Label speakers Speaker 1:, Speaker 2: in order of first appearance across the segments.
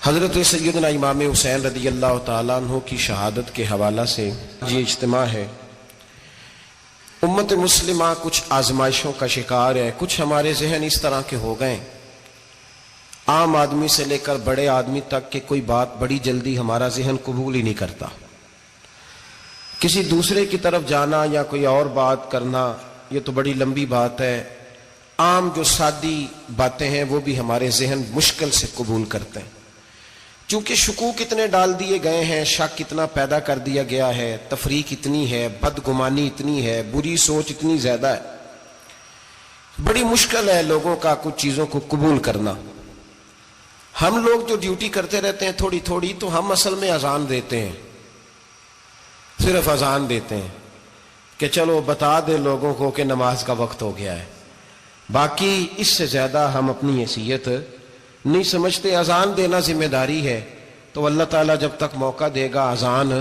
Speaker 1: حضرت سیدنا امام حسین رضی اللہ تعالیٰ عنہ کی شہادت کے حوالہ سے یہ اجتماع ہے۔ امت مسلمہ کچھ آزمائشوں کا شکار ہے، کچھ ہمارے ذہن اس طرح کے ہو گئے، عام آدمی سے لے کر بڑے آدمی تک کہ کوئی بات بڑی جلدی ہمارا ذہن قبول ہی نہیں کرتا۔ کسی دوسرے کی طرف جانا یا کوئی اور بات کرنا یہ تو بڑی لمبی بات ہے، عام جو سادی باتیں ہیں وہ بھی ہمارے ذہن مشکل سے قبول کرتے ہیں، چونکہ شکوک اتنے ڈال دیے گئے ہیں، شک اتنا پیدا کر دیا گیا ہے، تفریق اتنی ہے، بدگمانی اتنی ہے، بری سوچ اتنی زیادہ ہے، بڑی مشکل ہے لوگوں کا کچھ چیزوں کو قبول کرنا۔ ہم لوگ جو ڈیوٹی کرتے رہتے ہیں تھوڑی تھوڑی، تو ہم اصل میں اذان دیتے ہیں، صرف اذان دیتے ہیں کہ چلو بتا دے لوگوں کو کہ نماز کا وقت ہو گیا ہے، باقی اس سے زیادہ ہم اپنی حیثیت نہیں سمجھتے۔ اذان دینا ذمہ داری ہے، تو اللہ تعالیٰ جب تک موقع دے گا اذان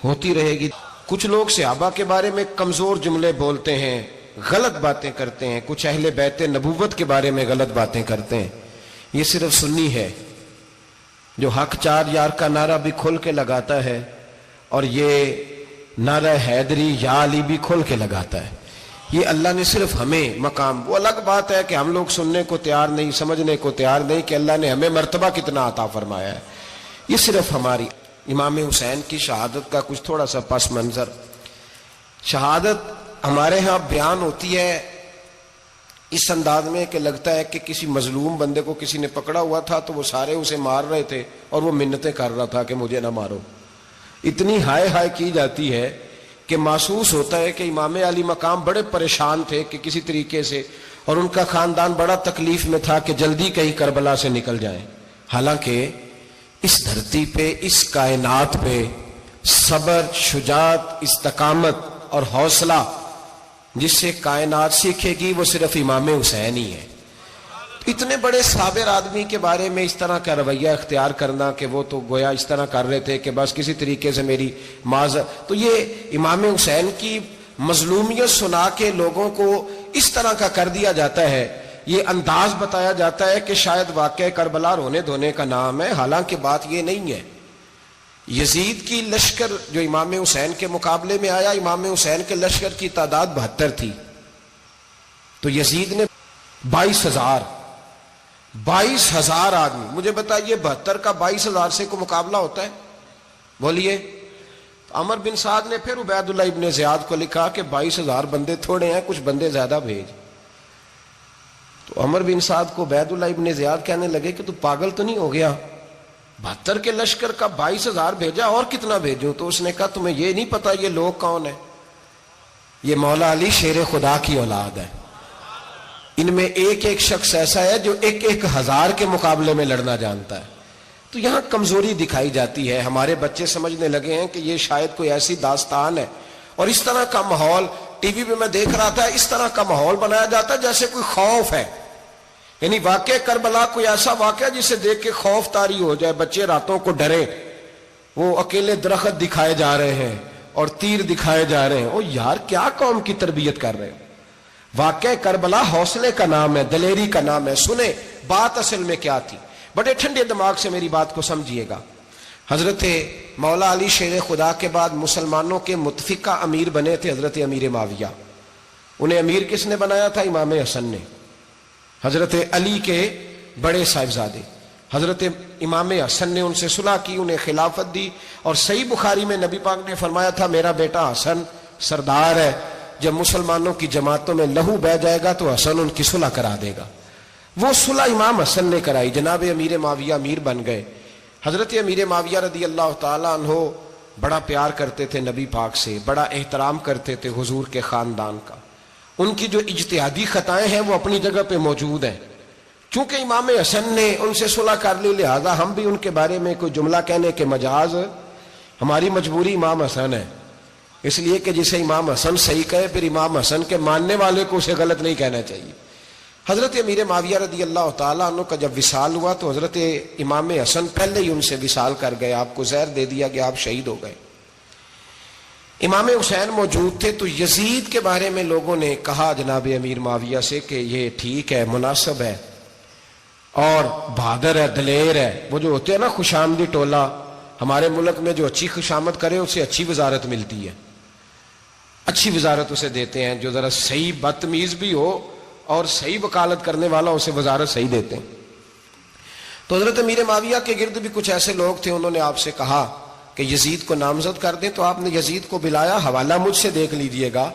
Speaker 1: ہوتی رہے گی۔ کچھ لوگ صحابہ کے بارے میں کمزور جملے بولتے ہیں، غلط باتیں کرتے ہیں، کچھ اہل بیت نبوت کے بارے میں غلط باتیں کرتے ہیں، یہ صرف سنی ہے جو حق چار یار کا نعرہ بھی کھل کے لگاتا ہے، اور یہ نعرہ حیدری یا علی بھی کھل کے لگاتا ہے۔ یہ اللہ نے صرف ہمیں مقام، وہ الگ بات ہے کہ ہم لوگ سننے کو تیار نہیں، سمجھنے کو تیار نہیں کہ اللہ نے ہمیں مرتبہ کتنا عطا فرمایا ہے۔ یہ صرف ہماری امام حسین کی شہادت کا کچھ تھوڑا سا پس منظر۔ شہادت ہمارے ہاں بیان ہوتی ہے اس انداز میں کہ لگتا ہے کہ کسی مظلوم بندے کو کسی نے پکڑا ہوا تھا تو وہ سارے اسے مار رہے تھے اور وہ منتیں کر رہا تھا کہ مجھے نہ مارو، اتنی ہائے ہائے کی جاتی ہے کہ محسوس ہوتا ہے کہ امام علی مقام بڑے پریشان تھے کہ کسی طریقے سے، اور ان کا خاندان بڑا تکلیف میں تھا کہ جلدی کہیں کربلا سے نکل جائیں۔ حالانکہ اس دھرتی پہ، اس کائنات پہ صبر، شجاعت، استقامت اور حوصلہ جس سے کائنات سیکھے گی وہ صرف امام حسین ہی ہے۔ اتنے بڑے صابر آدمی کے بارے میں اس طرح کا رویہ اختیار کرنا کہ وہ تو گویا اس طرح کر رہے تھے کہ بس کسی طریقے سے میری تو یہ امام حسین کی مظلومیت سنا کے لوگوں کو اس طرح کا کر دیا جاتا ہے، یہ انداز بتایا جاتا ہے کہ شاید واقعہ کربلا رونے دھونے کا نام ہے، حالانکہ بات یہ نہیں ہے۔ یزید کی لشکر جو امام حسین کے مقابلے میں آیا، امام حسین کے لشکر کی تعداد 72 تھی، تو یزید نے 22,000 آدمی، مجھے بتائیے 72 کا 22,000 سے کو مقابلہ ہوتا ہے؟ بولیے۔ عمر بن سعد نے پھر عبید اللہ ابن زیاد کو لکھا کہ 22,000 بندے تھوڑے ہیں، کچھ بندے زیادہ بھیج۔ تو عمر بن سعد کو عبید اللہ ابن زیاد کہنے لگے کہ تو پاگل تو نہیں ہو گیا، 72 کے لشکر کا 22,000 بھیجا، اور کتنا بھیجوں؟ تو اس نے کہا تمہیں یہ نہیں پتا یہ لوگ کون ہیں؟ یہ مولا علی شیر خدا کی اولاد ہے، ان میں ایک ایک شخص ایسا ہے جو 1,000 کے مقابلے میں لڑنا جانتا ہے۔ تو یہاں کمزوری دکھائی جاتی ہے، ہمارے بچے سمجھنے لگے ہیں کہ یہ شاید کوئی ایسی داستان ہے، اور اس طرح کا ماحول ٹی وی پہ میں دیکھ رہا تھا، اس طرح کا ماحول بنایا جاتا ہے جیسے کوئی خوف ہے، یعنی واقع کربلا کوئی ایسا واقعہ جسے دیکھ کے خوف طاری ہو جائے، بچے راتوں کو ڈرے، وہ اکیلے درخت دکھائے جا رہے ہیں اور تیر دکھائے جا رہے ہیں۔ او یار، کیا قوم کی تربیت کر رہے ہیں؟ واقعہ کربلا حوصلے کا نام ہے، دلیری کا نام ہے۔ سنیں بات اصل میں کیا تھی، بڑے ٹھنڈے دماغ سے میری بات کو سمجھیے گا۔ حضرت مولا علی شیر خدا کے بعد مسلمانوں کے متفقہ امیر بنے تھے حضرت امیر معاویہ۔ انہیں امیر کس نے بنایا تھا؟ امام حسن نے، حضرت علی کے بڑے صاحبزادے۔ حضرت امام حسن نے ان سے صلح کی، انہیں خلافت دی، اور صحیح بخاری میں نبی پاک نے فرمایا تھا میرا بیٹا حسن سردار ہے، جب مسلمانوں کی جماعتوں میں لہو بہ جائے گا تو حسن ان کی صلح کرا دے گا۔ وہ صلح امام حسن نے کرائی، جناب امیر معاویہ امیر بن گئے۔ حضرت امیر معاویہ رضی اللہ تعالیٰ عنہ بڑا پیار کرتے تھے نبی پاک سے، بڑا احترام کرتے تھے حضور کے خاندان کا۔ ان کی جو اجتہادی خطائیں ہیں وہ اپنی جگہ پہ موجود ہیں، چونکہ امام حسن نے ان سے صلح کر لی، لہذا ہم بھی ان کے بارے میں کوئی جملہ کہنے کے مجاز، ہماری مجبوری امام حسن ہے، اس لیے کہ جسے امام حسن صحیح کہے پھر امام حسن کے ماننے والے کو اسے غلط نہیں کہنا چاہیے۔ حضرت امیر معاویہ رضی اللہ تعالیٰ عنہ کا جب وصال ہوا تو حضرت امام حسن پہلے ہی ان سے وصال کر گئے، آپ کو زہر دے دیا کہ آپ شہید ہو گئے۔ امام حسین موجود تھے، تو یزید کے بارے میں لوگوں نے کہا جناب امیر معاویہ سے کہ یہ ٹھیک ہے، مناسب ہے، اور بہادر ہے، دلیر ہے. وہ جو ہوتے ہیں نا خوش آمدی ٹولہ، ہمارے ملک میں جو اچھی خوشامد کرے اسے اچھی وزارت ملتی ہے، اچھی وزارت اسے دیتے ہیں. جو ذرا صحیح بدتمیز بھی ہو اور صحیح وکالت کرنے والا اسے وزارت صحیح دیتے ہیں. تو حضرت امیر معاویہ کے گرد بھی کچھ ایسے لوگ تھے، انہوں نے آپ سے کہا کہ یزید کو نامزد کر دیں. تو آپ نے یزید کو بلایا، حوالہ مجھ سے دیکھ لیجئے گا.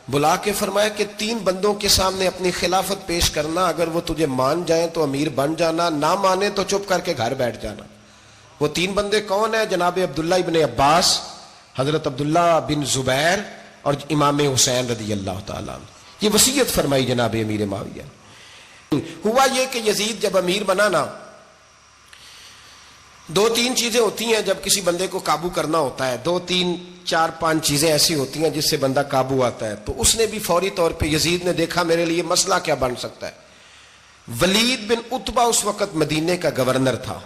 Speaker 1: بلا کے فرمایا کہ 3 بندوں کے سامنے اپنی خلافت پیش کرنا، اگر وہ تجھے مان جائیں تو امیر بن جانا، نہ مانے تو چپ کر کے گھر بیٹھ جانا. وہ 3 بندے کون ہیں؟ جناب عبداللہ ابن عباس، حضرت عبداللہ بن زبیر اور امام حسین رضی اللہ تعالیٰ عنہ. یہ وصیت فرمائی جناب امیر معاویہ. ہوا یہ کہ یزید جب امیر بنا نا، 2-3 چیزیں ہوتی ہیں جب کسی بندے کو قابو کرنا ہوتا ہے، 2-3-4-5 چیزیں ایسی ہوتی ہیں جس سے بندہ قابو آتا ہے. تو اس نے بھی فوری طور پہ، یزید نے دیکھا میرے لیے مسئلہ کیا بن سکتا ہے. ولید بن عتبہ اس وقت مدینے کا گورنر تھا.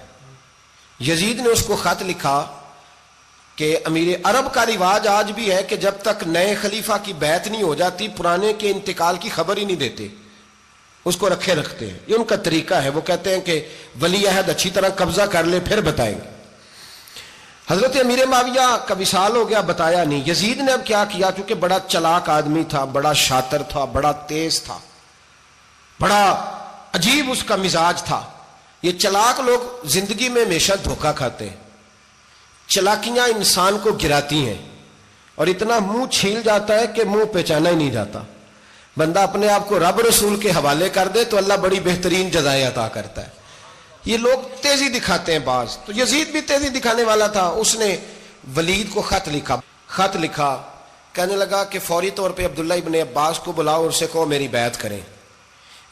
Speaker 1: یزید نے اس کو خط لکھا کہ امیر عرب کا رواج آج بھی ہے کہ جب تک نئے خلیفہ کی بیعت نہیں ہو جاتی پرانے کے انتقال کی خبر ہی نہیں دیتے، اس کو رکھے رکھتے ہیں. یہ ان کا طریقہ ہے. وہ کہتے ہیں کہ ولی عہد اچھی طرح قبضہ کر لے پھر بتائیں گے. حضرت امیر معاویہ کا وصال ہو گیا، بتایا نہیں. یزید نے اب کیا کیا، کیونکہ بڑا چلاک آدمی تھا، بڑا شاطر تھا، بڑا تیز تھا، بڑا عجیب اس کا مزاج تھا. یہ چلاک لوگ زندگی میں ہمیشہ دھوکہ کھاتے ہیں. چلاکیاں انسان کو گراتی ہیں اور اتنا منہ چھیل جاتا ہے کہ منہ پہچانا ہی نہیں جاتا. بندہ اپنے آپ کو رب رسول کے حوالے کر دے تو اللہ بڑی بہترین جزائیں عطا کرتا ہے. یہ لوگ تیزی دکھاتے ہیں بعض. تو یزید بھی تیزی دکھانے والا تھا. اس نے ولید کو خط لکھا کہنے لگا کہ فوری طور پہ عبداللہ ابن عباس کو بلاؤ اور اسے کہو میری بیعت کریں.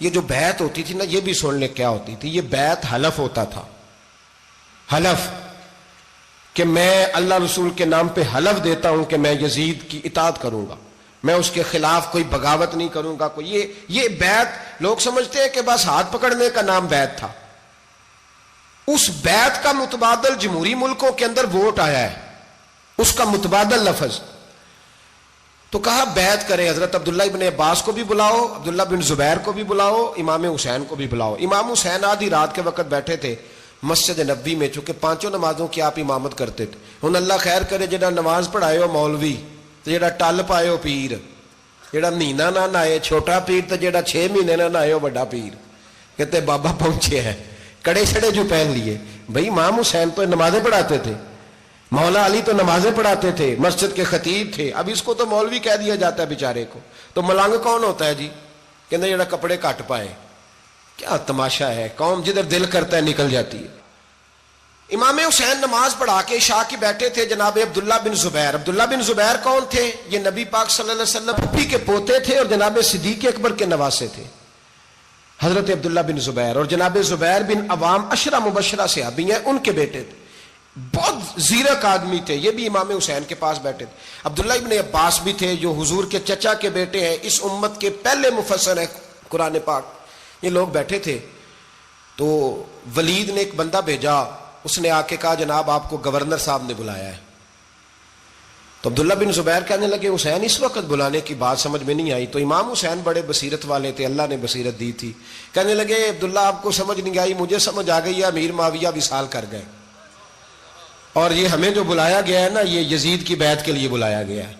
Speaker 1: یہ جو بیعت ہوتی تھی نا، یہ بھی سن لے کیا ہوتی تھی. یہ بیعت حلف ہوتا تھا. حلف کہ میں اللہ رسول کے نام پہ حلف دیتا ہوں کہ میں یزید کی اطاعت کروں گا، میں اس کے خلاف کوئی بغاوت نہیں کروں گا. یہ بیعت لوگ سمجھتے ہیں کہ بس ہاتھ پکڑنے کا نام بیعت تھا. اس بیعت کا متبادل جمہوری ملکوں کے اندر ووٹ آیا ہے، اس کا متبادل لفظ. تو کہا بیعت کرے. حضرت عبداللہ ابن عباس کو بھی بلاؤ، عبداللہ بن زبیر کو بھی بلاؤ، امام حسین کو بھی بلاؤ. امام حسین آدھی رات کے وقت بیٹھے تھے مسجد نبوی میں، چونکہ 5 نمازوں کی آپ امامت کرتے تھے. ہن اللہ خیر کرے جڑا نماز پڑھائے ہو مولوی تو جڑا ٹل پائے ہو پیر، جڑا مہینہ نہ نہائے چھوٹا پیر تو جڑا 6 مہینے نہ نہائے ہو بڑا پیر. کہتے بابا پہنچے ہیں، کڑے چھڑے جو پہن لیے. بھائی امام حسین تو نمازیں پڑھاتے تھے، مولا علی تو نمازیں پڑھاتے تھے، مسجد کے خطیب تھے. اب اس کو تو مولوی کہہ دیا جاتا ہے بیچارے کو. تو ملنگ کون ہوتا ہے جی؟ کہتے جڑا کپڑے کٹ پائے. کیا تماشا ہے، قوم جدھر دل کرتا ہے نکل جاتی ہے. امام حسین نماز پڑھا کے عشاء کی بیٹھے تھے جناب عبداللہ بن زبیر. عبداللہ بن زبیر کون تھے؟ یہ نبی پاک صلی اللہ علیہ وسلم پھپھی کے پوتے تھے اور جناب صدیق اکبر کے نواسے تھے. حضرت عبداللہ بن زبیر اور جناب زبیر بن عوام عشرہ مبشرہ صحابی ہیں، ان کے بیٹے تھے. بہت زیرک آدمی تھے. یہ بھی امام حسین کے پاس بیٹھے تھے. عبداللہ ابن عباس بھی تھے جو حضور کے چچا کے بیٹے ہیں، اس امت کے پہلے مفسر ہیں قرآن پاک. یہ لوگ بیٹھے تھے. تو ولید نے ایک بندہ بھیجا، اس نے آ کے کہا جناب آپ کو گورنر صاحب نے بلایا ہے. تو عبداللہ بن زبیر کہنے لگے حسین اس وقت بلانے کی بات سمجھ میں نہیں آئی. تو امام حسین بڑے بصیرت والے تھے، اللہ نے بصیرت دی تھی. کہنے لگے عبداللہ آپ کو سمجھ نہیں آئی، مجھے سمجھ آ گئی ہے، امیر معاویہ وصال کر گئے اور یہ ہمیں جو بلایا گیا ہے نا، یہ یزید کی بیعت کے لیے بلایا گیا ہے.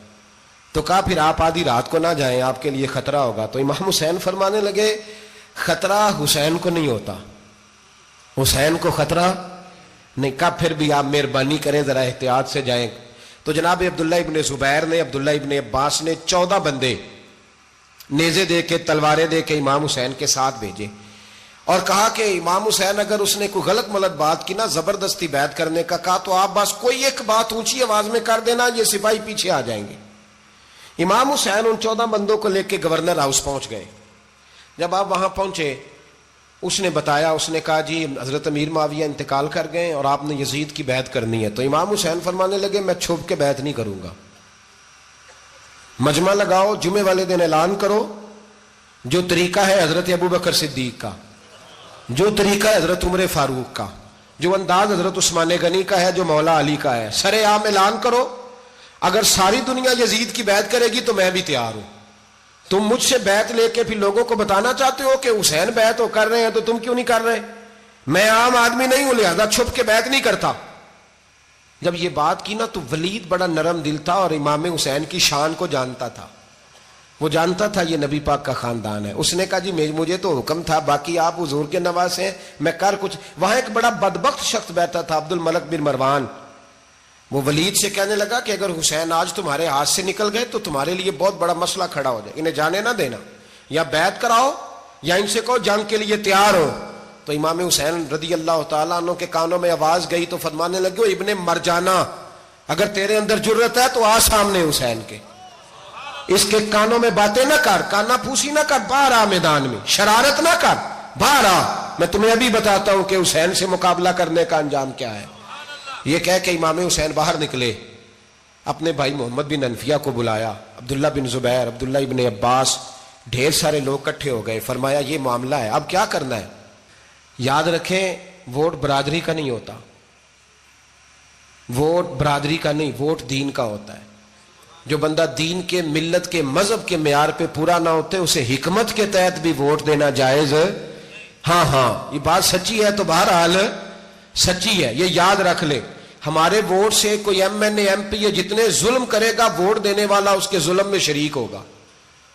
Speaker 1: تو کہا پھر آپ آدھی رات کو نہ جائیں، آپ کے لیے خطرہ ہوگا. تو امام حسین فرمانے لگے خطرہ حسین کو نہیں ہوتا، حسین کو خطرہ نہیں. کہا پھر بھی آپ مہربانی کریں ذرا احتیاط سے جائیں. تو جناب عبداللہ ابن زبیر نے، عبداللہ ابن عباس نے 14 بندے نیزے دے کے، تلواریں دے کے امام حسین کے ساتھ بھیجے اور کہا کہ امام حسین اگر اس نے کوئی غلط ملت بات کی نا، زبردستی بیعت کرنے کا کہا، تو آپ بس کوئی ایک بات اونچی آواز میں کر دینا، یہ سپاہی پیچھے آ جائیں گے. امام حسین ان 14 بندوں کو لے کے گورنر ہاؤس پہنچ گئے. جب آپ وہاں پہنچے اس نے بتایا، اس نے کہا جی حضرت امیر معاویہ انتقال کر گئے اور آپ نے یزید کی بیعت کرنی ہے. تو امام حسین فرمانے لگے میں چھپ کے بیعت نہیں کروں گا. مجمع لگاؤ، جمعے والے دن اعلان کرو. جو طریقہ ہے حضرت ابو بکر صدیق کا، جو طریقہ ہے حضرت عمر فاروق کا، جو انداز حضرت عثمان غنی کا ہے، جو مولا علی کا ہے، سر عام اعلان کرو. اگر ساری دنیا یزید کی بیعت کرے گی تو میں بھی تیار ہوں. تم مجھ سے بیعت لے کے پھر لوگوں کو بتانا چاہتے ہو کہ حسین بیعت ہو کر رہے ہیں تو تم کیوں نہیں کر رہے؟ میں عام آدمی نہیں ہوں لہذا چھپ کے بیعت نہیں کرتا. جب یہ بات کی نا تو ولید بڑا نرم دل تھا اور امام حسین کی شان کو جانتا تھا. وہ جانتا تھا یہ نبی پاک کا خاندان ہے. اس نے کہا جی مجھے تو حکم تھا، باقی آپ حضور کے نواز ہیں، میں کر کچھ. وہاں ایک بڑا بدبخت شخص بیٹھا تھا، عبد الملک بن مروان. وہ ولید سے کہنے لگا کہ اگر حسین آج تمہارے ہاتھ سے نکل گئے تو تمہارے لیے بہت بڑا مسئلہ کھڑا ہو جائے، انہیں جانے نہ دینا، یا بیعت کراؤ یا ان سے کہو جنگ کے لیے تیار ہو. تو امام حسین رضی اللہ تعالیٰ عنہ کے کانوں میں آواز گئی تو فرمانے لگے ابن مرجانہ، اگر تیرے اندر جرت ہے تو آ سامنے حسین کے، اس کے کانوں میں باتیں نہ کر، کانا پھوسی نہ کر، باہر آ میدان میں، شرارت نہ کر، باہر آ، میں تمہیں ابھی بتاتا ہوں کہ حسین سے مقابلہ کرنے کا انجام کیا ہے. یہ کہہ کہ امام حسین باہر نکلے، اپنے بھائی محمد بن انفیہ کو بلایا، عبداللہ بن زبیر، عبداللہ ابن عباس، ڈھیر سارے لوگ اکٹھے ہو گئے. فرمایا یہ معاملہ ہے، اب کیا کرنا ہے. یاد رکھیں ووٹ برادری کا نہیں ہوتا، ووٹ برادری کا نہیں، ووٹ دین کا ہوتا ہے. جو بندہ دین کے، ملت کے، مذہب کے معیار پہ پورا نہ ہوتے اسے حکمت کے تحت بھی ووٹ دینا جائز. ہاں یہ بات سچی ہے تو بہرحال سچی ہے، یہ یاد رکھ لے. ہمارے ووٹ سے کوئی ایم این اے، ایم پی اے جتنے ظلم کرے گا، ووٹ دینے والا اس کے ظلم میں شریک ہوگا،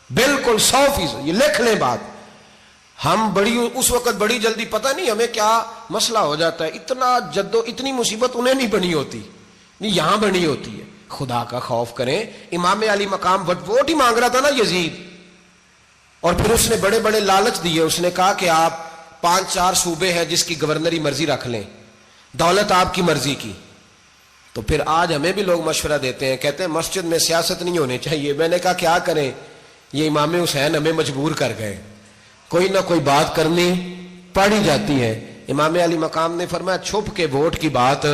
Speaker 1: بالکل 100%. یہ لکھ لیں بات. ہم اس وقت بڑی جلدی، پتہ نہیں ہمیں کیا مسئلہ ہو جاتا ہے، اتنی مصیبت انہیں نہیں بنی ہوتی، نہیں یہاں بنی ہوتی ہے. خدا کا خوف کریں. امام علی مقام ووٹ ہی مانگ رہا تھا نا یزید، اور پھر اس نے بڑے بڑے لالچ دیے. اس نے کہا کہ آپ 5-4 صوبے ہیں جس کی گورنری مرضی رکھ لیں، دولت آپ کی مرضی کی. تو پھر آج ہمیں بھی لوگ مشورہ دیتے ہیں، کہتے ہیں مسجد میں سیاست نہیں ہونی چاہیے. میں نے کہا کیا کریں، یہ امام حسین ہمیں مجبور کر گئے، کوئی نہ کوئی بات کرنی پڑی جاتی ہے. امام علی مقام نے فرمایا چھپ کے ووٹ کی بات،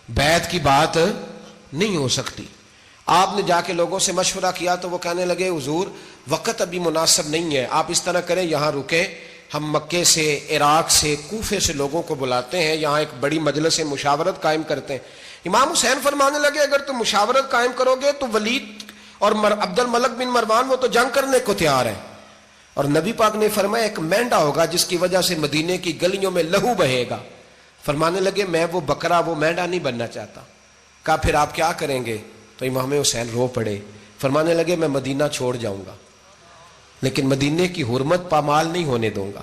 Speaker 1: بیعت کی بات نہیں ہو سکتی. آپ نے جا کے لوگوں سے مشورہ کیا تو وہ کہنے لگے حضور وقت ابھی مناسب نہیں ہے، آپ اس طرح کریں یہاں رکے، ہم مکے سے، عراق سے، کوفے سے لوگوں کو بلاتے ہیں، یہاں ایک بڑی مجلس مشاورت قائم کرتے ہیں. امام حسین فرمانے لگے اگر تم مشاورت قائم کرو گے تو ولید اور عبد الملک بن مروان وہ تو جنگ کرنے کو تیار ہیں، اور نبی پاک نے فرمایا ایک مینڈا ہوگا جس کی وجہ سے مدینے کی گلیوں میں لہو بہے گا. فرمانے لگے میں وہ بکرا، وہ مینڈا نہیں بننا چاہتا. کہا پھر آپ کیا کریں گے؟ تو امام حسین رو پڑے. فرمانے لگے میں مدینہ چھوڑ جاؤں گا لیکن مدینے کی حرمت پامال نہیں ہونے دوں گا.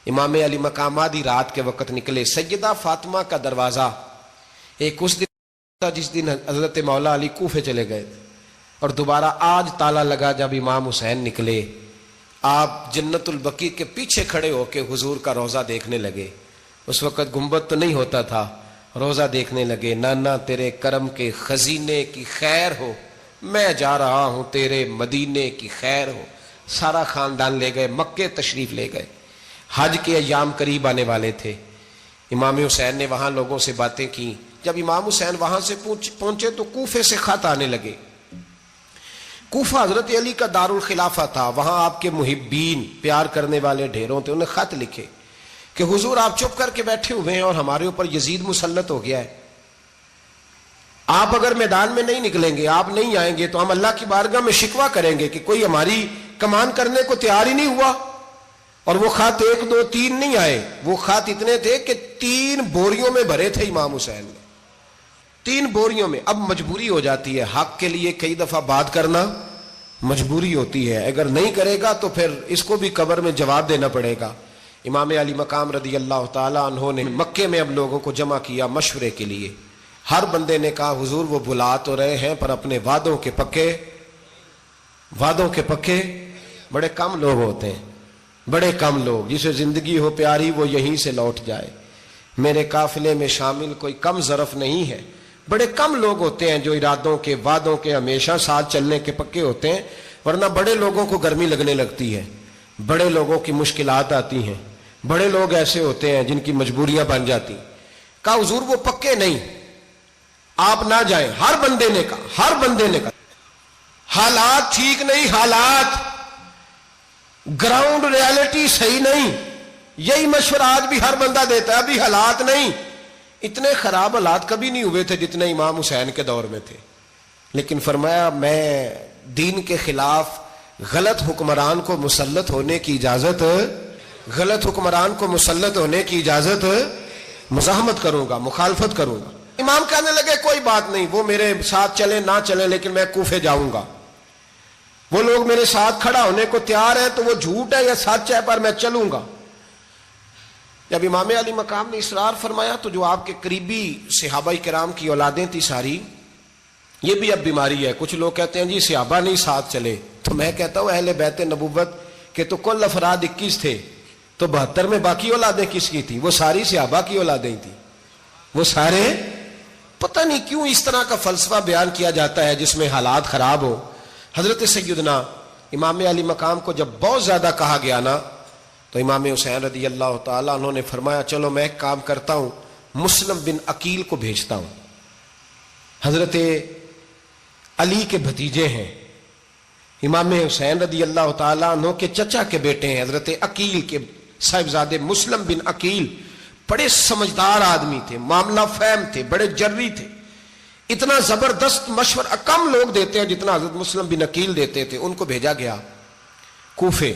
Speaker 1: امام علی مقام آدھی رات کے وقت نکلے. سیدہ فاطمہ کا دروازہ ایک اس دن تھا جس دن حضرت مولا علی کوفے چلے گئے تھے، اور دوبارہ آج تالا لگا جب امام حسین نکلے. آپ جنت البقیع کے پیچھے کھڑے ہو کے حضور کا روضہ دیکھنے لگے. اس وقت گنبد تو نہیں ہوتا تھا، روضہ دیکھنے لگے. نانا تیرے کرم کے خزینے کی خیر ہو، میں جا رہا ہوں تیرے مدینے کی خیر ہو. سارا خاندان لے گئے، مکے تشریف لے گئے. حج کے ایام قریب آنے والے تھے. امام حسین نے وہاں لوگوں سے باتیں کی. جب امام حسین وہاں سے پہنچے تو کوفے سے خط آنے لگے. کوفہ حضرت علی کا دارالخلافہ تھا، وہاں آپ کے محبین، پیار کرنے والے ڈھیروں تھے. انہیں خط لکھے کہ حضور آپ چپ کر کے بیٹھے ہوئے ہیں اور ہمارے اوپر یزید مسلط ہو گیا ہے. آپ اگر میدان میں نہیں نکلیں گے، آپ نہیں آئیں گے تو ہم اللہ کی بارگاہ میں شکوہ کریں گے کہ کوئی ہماری کمان کرنے کو تیار ہی نہیں ہوا. اور وہ خط 1 2 3 نہیں آئے، وہ خط اتنے تھے کہ 3 بوریوں میں بھرے تھے امام حسین نے، 3 بوریوں میں. اب مجبوری ہو جاتی ہے، حق کے لیے کئی دفعہ بات کرنا مجبوری ہوتی ہے. اگر نہیں کرے گا تو پھر اس کو بھی قبر میں جواب دینا پڑے گا. امام علی مقام رضی اللہ تعالی عنہ نے مکے میں اب لوگوں کو جمع کیا مشورے کے لیے. ہر بندے نے کہا حضور وہ بلا تو رہے ہیں پر اپنے وعدوں کے پکے. بڑے کم لوگ ہوتے ہیں، بڑے کم لوگ، جسے زندگی ہو پیاری وہ یہیں سے لوٹ جائے. میرے قافلے میں شامل کوئی کم ظرف نہیں ہے. بڑے کم لوگ ہوتے ہیں جو ارادوں کے، وعدوں کے ہمیشہ ساتھ چلنے کے پکے ہوتے ہیں، ورنہ بڑے لوگوں کو گرمی لگنے لگتی ہے، بڑے لوگوں کی مشکلات آتی ہیں، بڑے لوگ ایسے ہوتے ہیں جن کی مجبوریاں بن جاتی. کہا حضور وہ پکے نہیں، آپ نہ جائیں. ہر بندے نے کہا حالات ٹھیک نہیں، حالات گراؤنڈ ریالٹی صحیح نہیں. یہی مشورہ آج بھی ہر بندہ دیتا ہے، ابھی حالات نہیں. اتنے خراب حالات کبھی نہیں ہوئے تھے جتنے امام حسین کے دور میں تھے. لیکن فرمایا میں دین کے خلاف غلط حکمران کو مسلط ہونے کی اجازت غلط حکمران کو مسلط ہونے کی اجازت مزاحمت کروں گا، مخالفت کروں گا۔ امام کہنے لگے کوئی بات نہیں، وہ میرے ساتھ چلے نہ چلے لیکن میں کوفے جاؤں گا، وہ لوگ میرے ساتھ کھڑا ہونے کو تیار ہے تو وہ جھوٹ ہے یا سچ ہے پر میں چلوں گا۔ جب امام علی مقام نے اصرار فرمایا تو جو آپ کے قریبی صحابہ کرام کی اولادیں تھی ساری، یہ بھی اب بیماری ہے، کچھ لوگ کہتے ہیں جی صحابہ نہیں ساتھ چلے، تو میں کہتا ہوں اہل بیت نبوت کے تو کل افراد 21 تھے، تو 72 میں باقی اولادیں کس کی تھی؟ وہ ساری صحابہ کی اولادیں تھیں، وہ سارے، پتہ نہیں کیوں اس طرح کا فلسفہ بیان کیا جاتا ہے جس میں حالات خراب ہو۔ حضرت سیدنا امام علی مقام کو جب بہت زیادہ کہا گیا نا تو امام حسین رضی اللہ تعالیٰ انہوں نے فرمایا چلو میں ایک کام کرتا ہوں، مسلم بن عقیل کو بھیجتا ہوں، حضرت علی کے بھتیجے ہیں، امام حسین رضی اللہ تعالیٰ عنہ کے چچا کے بیٹے ہیں، حضرت عقیل کے صاحبزادے مسلم بن عقیل، بڑے سمجھدار آدمی تھے، معاملہ فہم تھے، بڑے جری تھے، اتنا زبردست مشورہ کم لوگ دیتے ہیں جتنا حضرت مسلم بن عقیل دیتے تھے۔ ان کو بھیجا گیا کوفے۔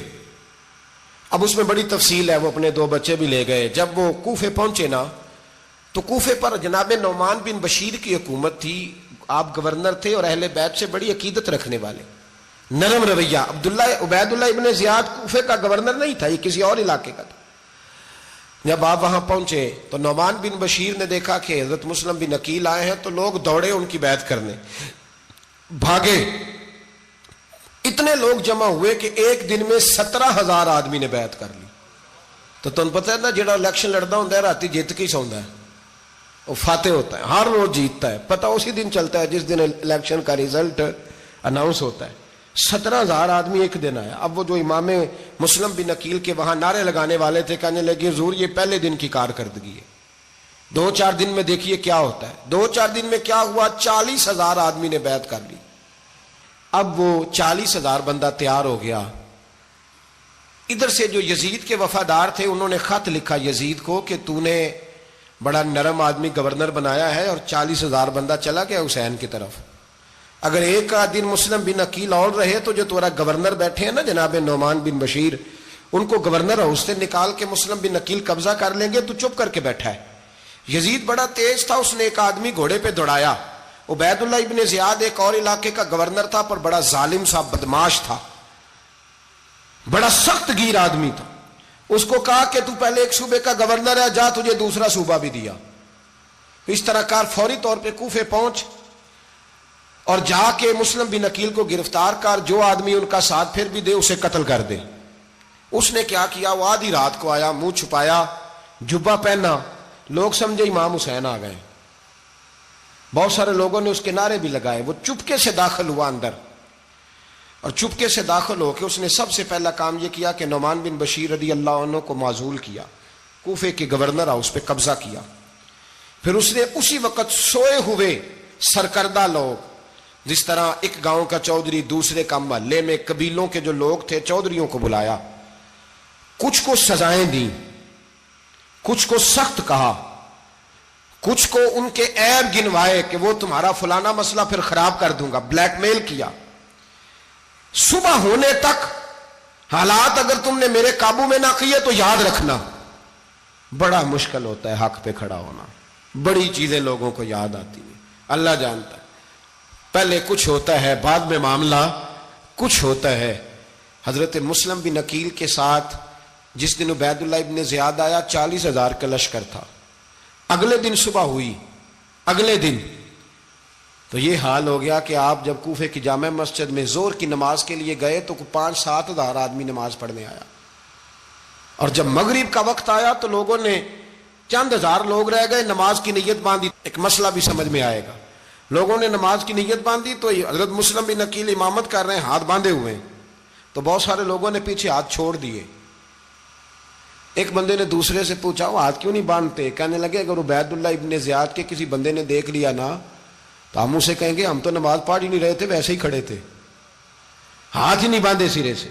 Speaker 1: اب اس میں بڑی تفصیل ہے، وہ اپنے 2 بچے بھی لے گئے۔ جب وہ کوفے پہنچے نا تو کوفے پر جناب نعمان بن بشیر کی حکومت تھی، آپ گورنر تھے اور اہل بیت سے بڑی عقیدت رکھنے والے، نرم رویہ۔ عبید اللہ ابن زیاد کوفے کا گورنر نہیں تھا، یہ کسی اور علاقے کا تھا۔ جب آپ وہاں پہنچے تو نعمان بن بشیر نے دیکھا کہ حضرت مسلم بن عقیل آئے ہیں تو لوگ دوڑے ان کی بیعت کرنے، بھاگے، اتنے لوگ جمع ہوئے کہ ایک دن میں 17,000 آدمی نے بیعت کر لی۔ تو تم پتہ ہے نا جڑا الیکشن لڑتا ہوں راتی جیت کے سوندا ہے، وہ فاتح ہوتا ہے، ہر روز جیتتا ہے، پتہ اسی دن چلتا ہے جس دن الیکشن کا ریزلٹ اناؤنس ہوتا ہے۔ 17,000 آدمی ایک دن آیا۔ اب وہ جو امام مسلم بن عقیل کے وہاں نعرے لگانے والے تھے کہنے لگے حضور یہ پہلے دن کی کارکردگی ہے، 2-4 دن میں دیکھیے کیا ہوتا ہے۔ 2-4 دن میں کیا ہوا؟ 40,000 آدمی نے بیعت کر لی۔ اب وہ 40,000 بندہ تیار ہو گیا۔ ادھر سے جو یزید کے وفادار تھے انہوں نے خط لکھا یزید کو کہ تو نے بڑا نرم آدمی گورنر بنایا ہے اور 40,000 بندہ چلا گیا حسین کی طرف، اگر ایک دن مسلم بن عقیل اور رہے تو جو تمہارا گورنر بیٹھے ہیں نا جناب نعمان بن بشیر، ان کو گورنر ہاؤس سے نکال کے مسلم بن عقیل قبضہ کر لیں گے، تو چپ کر کے بیٹھا ہے۔ یزید بڑا تیز تھا، اس نے ایک آدمی گھوڑے پہ دوڑایا۔ عبید اللہ ابن زیاد ایک اور علاقے کا گورنر تھا پر بڑا ظالم سا بدماش تھا، بڑا سخت گیر آدمی تھا۔ اس کو کہا کہ تو پہلے ایک صوبے کا گورنر ہے، جا تجھے دوسرا صوبہ بھی دیا۔ اس طرح کار فوری طور پہ کوفے پہنچ اور جا کے مسلم بن عقیل کو گرفتار کر، جو آدمی ان کا ساتھ پھر بھی دے اسے قتل کر دے۔ اس نے کیا کیا؟ وہ آدھی رات کو آیا، منہ چھپایا، جبہ پہنا، لوگ سمجھے امام حسین آ گئے۔ بہت سارے لوگوں نے اس کے نعرے بھی لگائے۔ وہ چپکے سے داخل ہوا اندر، اور چپکے سے داخل ہو کے اس نے سب سے پہلا کام یہ کیا کہ نعمان بن بشیر رضی اللہ عنہ کو معزول کیا، کوفے کے گورنر ہاؤس پہ قبضہ کیا۔ پھر اس نے اسی وقت سوئے ہوئے سرکردہ لوگ، جس طرح ایک گاؤں کا چودھری دوسرے کا محلے میں قبیلوں کے جو لوگ تھے چودھریوں کو بلایا، کچھ کو سزائیں دیں، کچھ کو سخت کہا، کچھ کو ان کے عیب گنوائے کہ وہ تمہارا فلانا مسئلہ پھر خراب کر دوں گا، بلیک میل کیا۔ صبح ہونے تک حالات اگر تم نے میرے قابو میں نہ کیے تو یاد رکھنا بڑا مشکل ہوتا ہے حق پہ کھڑا ہونا، بڑی چیزیں لوگوں کو یاد آتی ہیں، اللہ جانتا ہے۔ پہلے کچھ ہوتا ہے، بعد میں معاملہ کچھ ہوتا ہے۔ حضرت مسلم بن عقیل کے ساتھ جس دن عبید اللہ ابن زیاد آیا 40,000 کا لشکر تھا۔ اگلے دن صبح ہوئی، اگلے دن تو یہ حال ہو گیا کہ آپ جب کوفے کی جامع مسجد میں زور کی نماز کے لیے گئے تو 5-7 ہزار آدمی نماز پڑھنے آیا، اور جب مغرب کا وقت آیا تو لوگوں نے چند ہزار لوگ رہ گئے، نماز کی نیت باندھی۔ ایک مسئلہ بھی سمجھ میں آئے گا، لوگوں نے نماز کی نیت باندھی تو حضرت مسلم بن عقیل امامت کر رہے ہیں، ہاتھ باندھے ہوئے ہیں، تو بہت سارے لوگوں نے پیچھے ہاتھ چھوڑ دیے۔ ایک بندے نے دوسرے سے پوچھا وہ ہاتھ کیوں نہیں باندھتے؟ کہنے لگے اگر عبید اللہ ابن زیاد کے کسی بندے نے دیکھ لیا نا تو ہم اسے کہیں گے ہم تو نماز پڑھ ہی نہیں رہے تھے، ویسے ہی کھڑے تھے، ہاتھ ہی نہیں باندھے سرے سے۔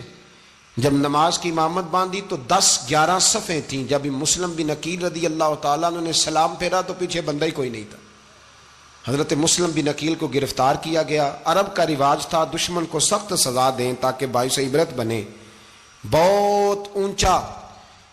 Speaker 1: جب نماز کی امامت باندھی تو 10-11 صفیں تھیں۔ جب مسلم بن عقیل رضی اللہ تعالیٰ نے سلام پھیرا تو پیچھے بندہ ہی کوئی نہیں تھا۔ حضرت مسلم بن عقیل کو گرفتار کیا گیا۔ عرب کا رواج تھا دشمن کو سخت سزا دیں تاکہ باعث عبرت بنے۔ بہت اونچا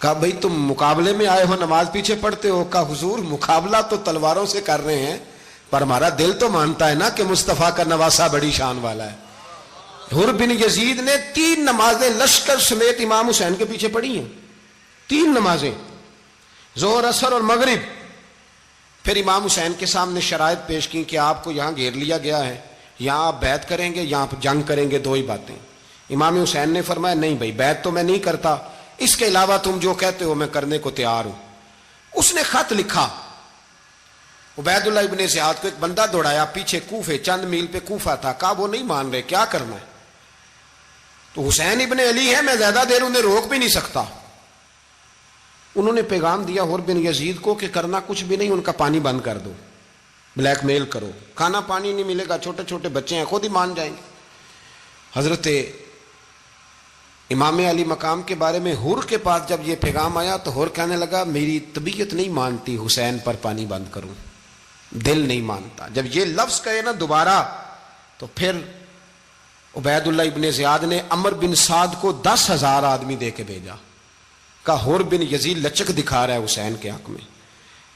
Speaker 1: کہا بھئی تم مقابلے میں آئے ہو نماز پیچھے پڑھتے ہو؟ کہا حضور مقابلہ تو تلواروں سے کر رہے ہیں پر ہمارا دل تو مانتا ہے نا کہ مصطفیٰ کا نواسہ بڑی شان والا ہے۔ حر بن یزید نے 3 نمازیں لشکر سمیت امام حسین کے پیچھے پڑھی ہیں، 3 نمازیں، ظہر اثر اور مغرب۔ پھر امام حسین کے سامنے شرائط پیش کی کہ آپ کو یہاں گھیر لیا گیا ہے، یہاں آپ بیعت کریں گے، یہاں آپ جنگ کریں گے، 2 ہی باتیں۔ امام حسین نے فرمایا نہیں بھائی بیعت تو میں نہیں کرتا، اس کے علاوہ تم جو کہتے ہو میں کرنے کو تیار ہوں۔ اس نے خط لکھا، عبید اللہ ابن زیاد کو ایک بندہ دوڑایا پیچھے کوفے، چند میل پہ کوفہ تھا، کہا وہ نہیں مان رہے، کیا کرنا ہے؟ تو حسین ابن علی ہے، میں زیادہ دیر انہیں روک بھی نہیں سکتا۔ انہوں نے پیغام دیا حر بن یزید کو کہ کرنا کچھ بھی نہیں، ان کا پانی بند کر دو، بلیک میل کرو، کھانا پانی نہیں ملے گا، چھوٹے چھوٹے بچے ہیں، خود ہی مان جائیں گے۔ حضرت امام علی مقام کے بارے میں حر کے پاس جب یہ پیغام آیا تو حر کہنے لگا میری طبیعت نہیں مانتی حسین پر پانی بند کروں، دل نہیں مانتا۔ جب یہ لفظ کہے نا دوبارہ تو پھر عبید اللہ ابن زیاد نے عمر بن سعد کو 10,000 آدمی دے کے بھیجا، کہا حر بن یزید لچک دکھا رہا ہے حسین کے حق میں۔